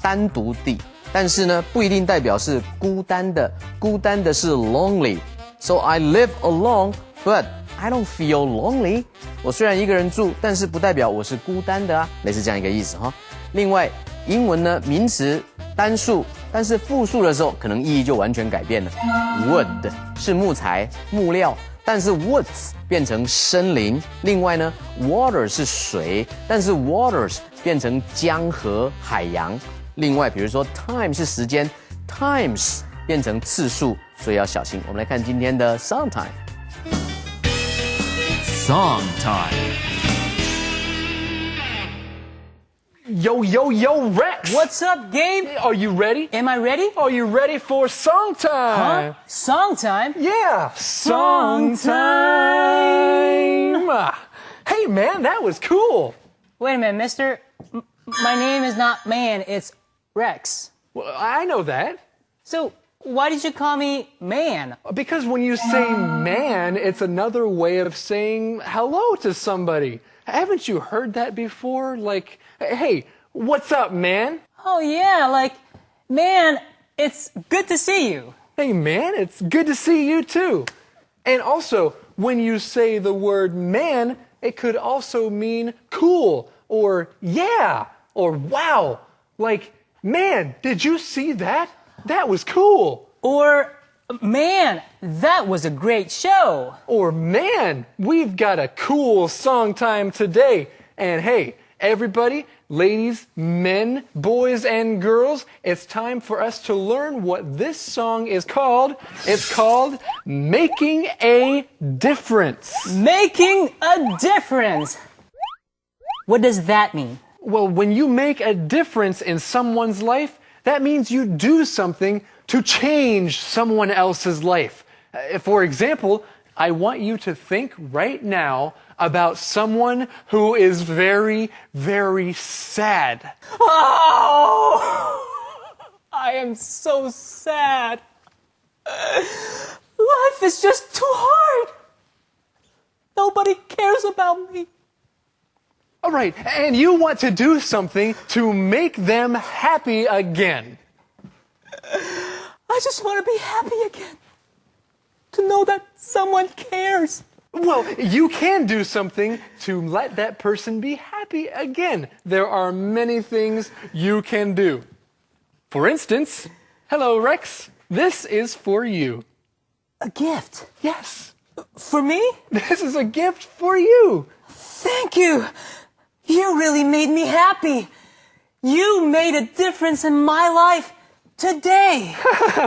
单独地，但是呢不一定代表是孤单的，孤单的是 lonely。So I live alone, but I don't feel lonely。我虽然一个人住，但是不代表我是孤单的啊，类似这样一个意思哈。另外，英文呢名词单数，但是复数的时候可能意义就完全改变了。Wood 是木材、木料，但是 woods 变成森林。另外呢 ，water 是水，但是 waters 变成江河、海洋。另外，比如说 time 是时间 ，times 变成次数，所以要小心。我们来看今天的 song time。Song time. Yo, Rex! What's up, Gabe? Are you ready? Am I ready? Are you ready for song time? Huh? Song time? Yeah, song time! Hey, man, that was cool. Wait a minute, mister. My name is not Man, it's Rex. Well, I know that. So, why did you call me Man? Because when you say man, it's another way of saying hello to somebody. Haven't you heard that before? Like, hey, what's up, man? Oh, yeah, like, man, it's good to see you. Hey, man, it's good to see you too. And also, when you say the word man, it could also mean cool, or yeah, or wow. Like, man, did you see that? That was cool. Or, man, that was a great show. Or, man, we've got a cool song time today. And hey, everybody, ladies, men, boys, and girls, it's time for us to learn what this song is called. It's called Making a Difference. Making a difference. What does that mean? Well, when you make a difference in someone's life, that means you do something to change someone else's life. For example, I want you to think right now about someone who is very, very sad. Oh! I am so sad. Life is just too hard. Nobody cares about me. All right, and you want to do something to make them happy again. I just want to be happy again. To know that someone cares. Well, you can do something to let that person be happy again. There are many things you can do. For instance, hello, Rex. This is for you. A gift? Yes. For me? This is a gift for you. Thank you. You really made me happy. You made a difference in my life today.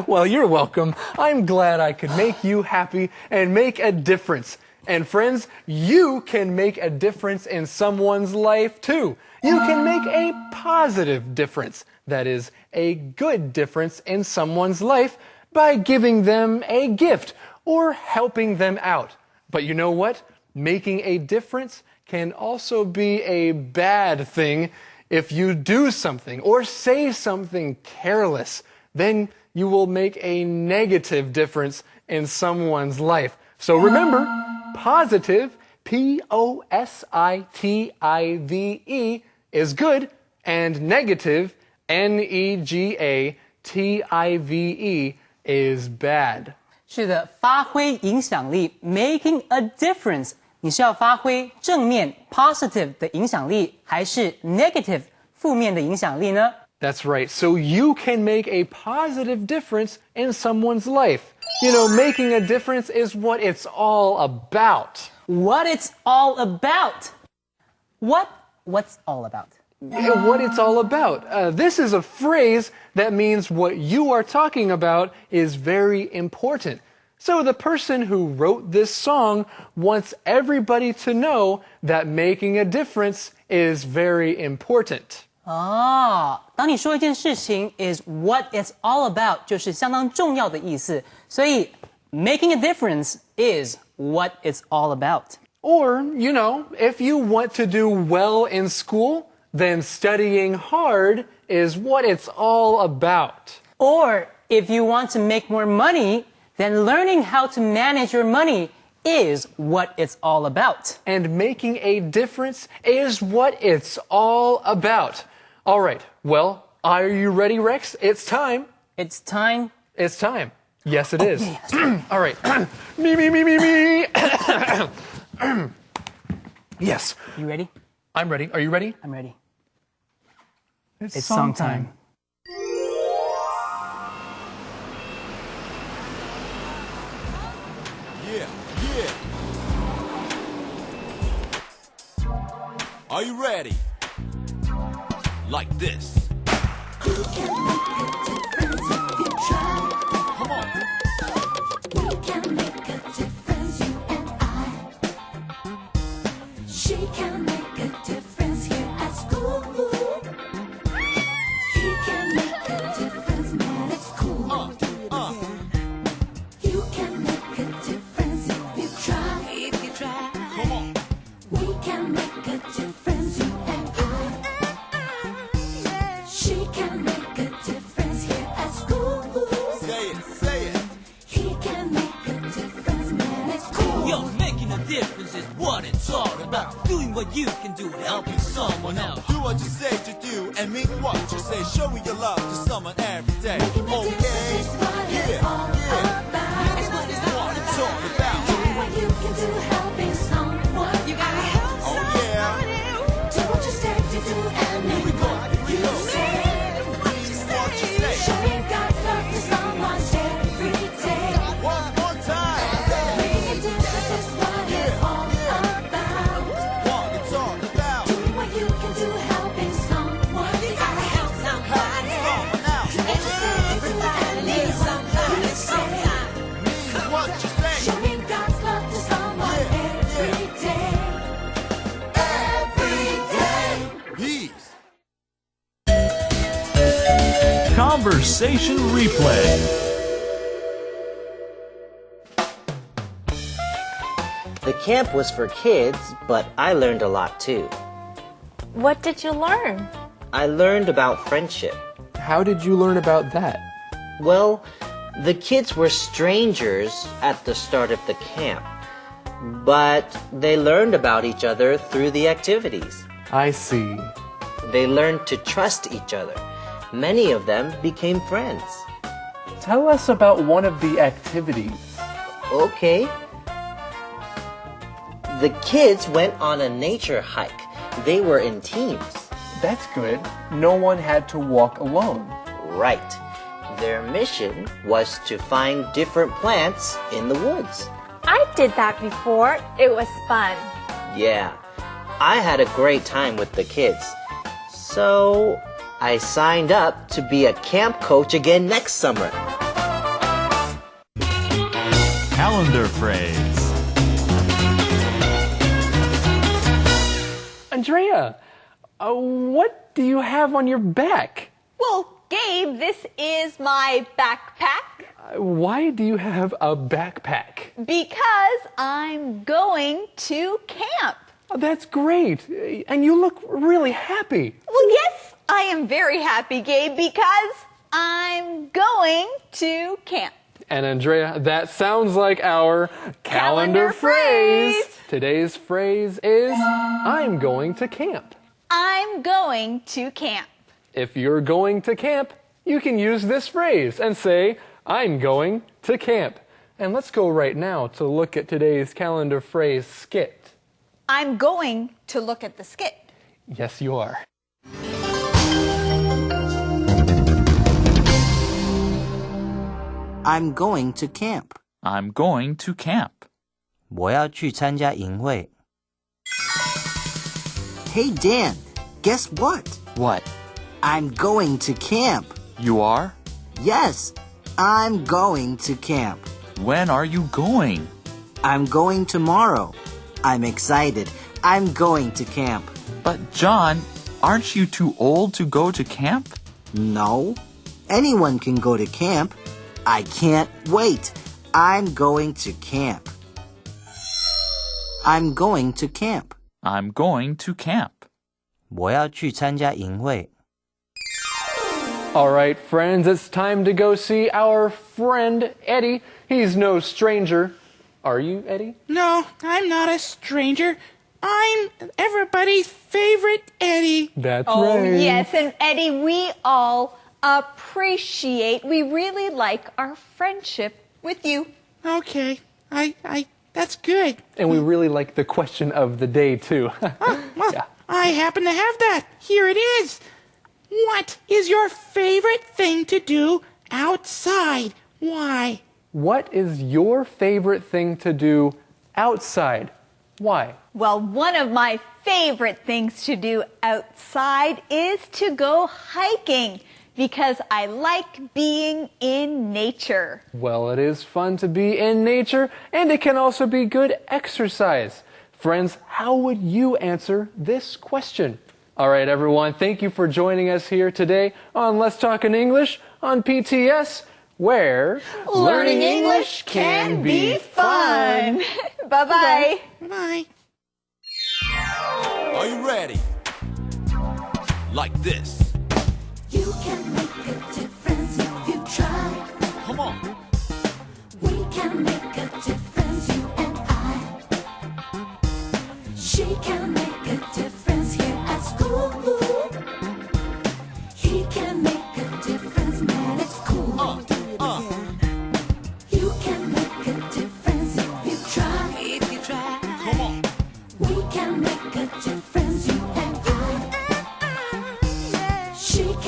Well, you're welcome. I'm glad I could make you happy and make a difference. And friends, you can make a difference in someone's life too. You can make a positive difference. That is, a good difference in someone's life by giving them a gift or helping them out. But you know what? Making a difference can also be a bad thing. If you do something or say something careless, then you will make a negative difference in someone's life. So remember, positive, P-O-S-I-T-I-V-E, is good, and negative, N-E-G-A, T-I-V-E is bad. 是的，发挥影响力 ，making a difference， 你是要发挥正面 positive 的影响力，还是 negative 负面的影响力呢？ That's right. So you can make a positive difference in someone's life. You know, making a difference is what it's all about. What it's all about. What's all about? What it's all about. This is a phrase that means what you are talking about is very important. So the person who wrote this song wants everybody to know that making a difference is very important. 当你说一件事情 is what it's all about， 就是相当重要的意思。所以 making a difference is what it's all about. Or, you know, if you want to do well in school, then studying hard is what it's all about. Or if you want to make more money, then learning how to manage your money is what it's all about. And making a difference is what it's all about. All right, well, are you ready, Rex? It's time. It's time. It's time. Yes, it is. All right. Me. Yes. You ready? I'm ready. Are you ready? I'm ready. It's song time. Yeah. Are you ready? Like this. You can make a difference if you try. Come on. We can make a difference, you and I. She can make a difference here at school. He can make a difference, man, it's cool. You can make a difference if you try. If you try. Come on. We can make a difference, you and I. She can make a difference here at school. Say it. He can make a difference, man, it's cool. Yo, making a difference is what it's all about. Doing what you can do, helping someone out. Do what you say to do and mean what you say. Showing your love to someone every day. Making a difference is what it's all about. It's what it's all about. Doing what you can do, helping someone. You gotta help Oh yeah. Do what you say to do and mean what you say. What you say. Showing God's love to someone every day. One more time. Making a difference is what it's all about. What it's all about. Doing what you can do, helping someone. You gotta help somebody. Someone else. Do what you say to do and mean what you say. Mean what you say. Showing God's love to someone every day. Every day. Peace. Conversation replay. The camp was for kids, but I learned a lot too. What did you learn? I learned about friendship. How did you learn about that? Well, the kids were strangers at the start of the camp, but they learned about each other through the activities. I see. They learned to trust each other. Many of them became friends. Tell us about one of the activities. Okay. The kids went on a nature hike. They were in teams. That's good. No one had to walk alone. Right. Their mission was to find different plants in the woods. I did that before. It was fun. Yeah. I had a great time with the kids. So I signed up to be a camp coach again next summer. Calendar phrase. Andrea, what do you have on your back? Well, Gabe, this is my backpack. Why do you have a backpack? Because I'm going to camp. Oh, that's great. And you look really happy. Well, yes, I am very happy, Gabe, because I'm going to camp. And Andrea, that sounds like our calendar phrase. Today's phrase is, I'm going to camp. I'm going to camp. If you're going to camp, you can use this phrase and say, I'm going to camp. And let's go right now to look at today's calendar phrase skit. I'm going to look at the skit. Yes, you are. I'm going to camp. I'm going to camp. 我要去参加营会。Hey Dan, guess what? What? I'm going to camp. You are? Yes, I'm going to camp. When are you going? I'm going tomorrow. I'm excited. I'm going to camp. But John, aren't you too old to go to camp? No, anyone can go to camp. I can't wait. I'm going to camp. I'm going to camp. I'm going to camp. 我要去参加营会。All right, friends, it's time to go see our friend Eddie. He's no stranger. Are you, Eddie? No, I'm not a stranger. I'm everybody's favorite Eddie. That's Oh, right. yes, and Eddie, we all we really like our friendship with you. Okay, that's good. And we really like the question of the day, too. Well, I happen to have that. Here it is. What is your favorite thing to do outside? Why? What is your favorite thing to do outside? Why? Well, one of my favorite things to do outside is to go hiking because I like being in nature. Well, it is fun to be in nature, and it can also be good exercise. Friends, how would you answer this question? All right, everyone, thank you for joining us here today on Let's Talk in English on PTS, where learning English can be fun. Bye-bye. Bye. Are you ready? Like this. You can make a difference if you try. Come on.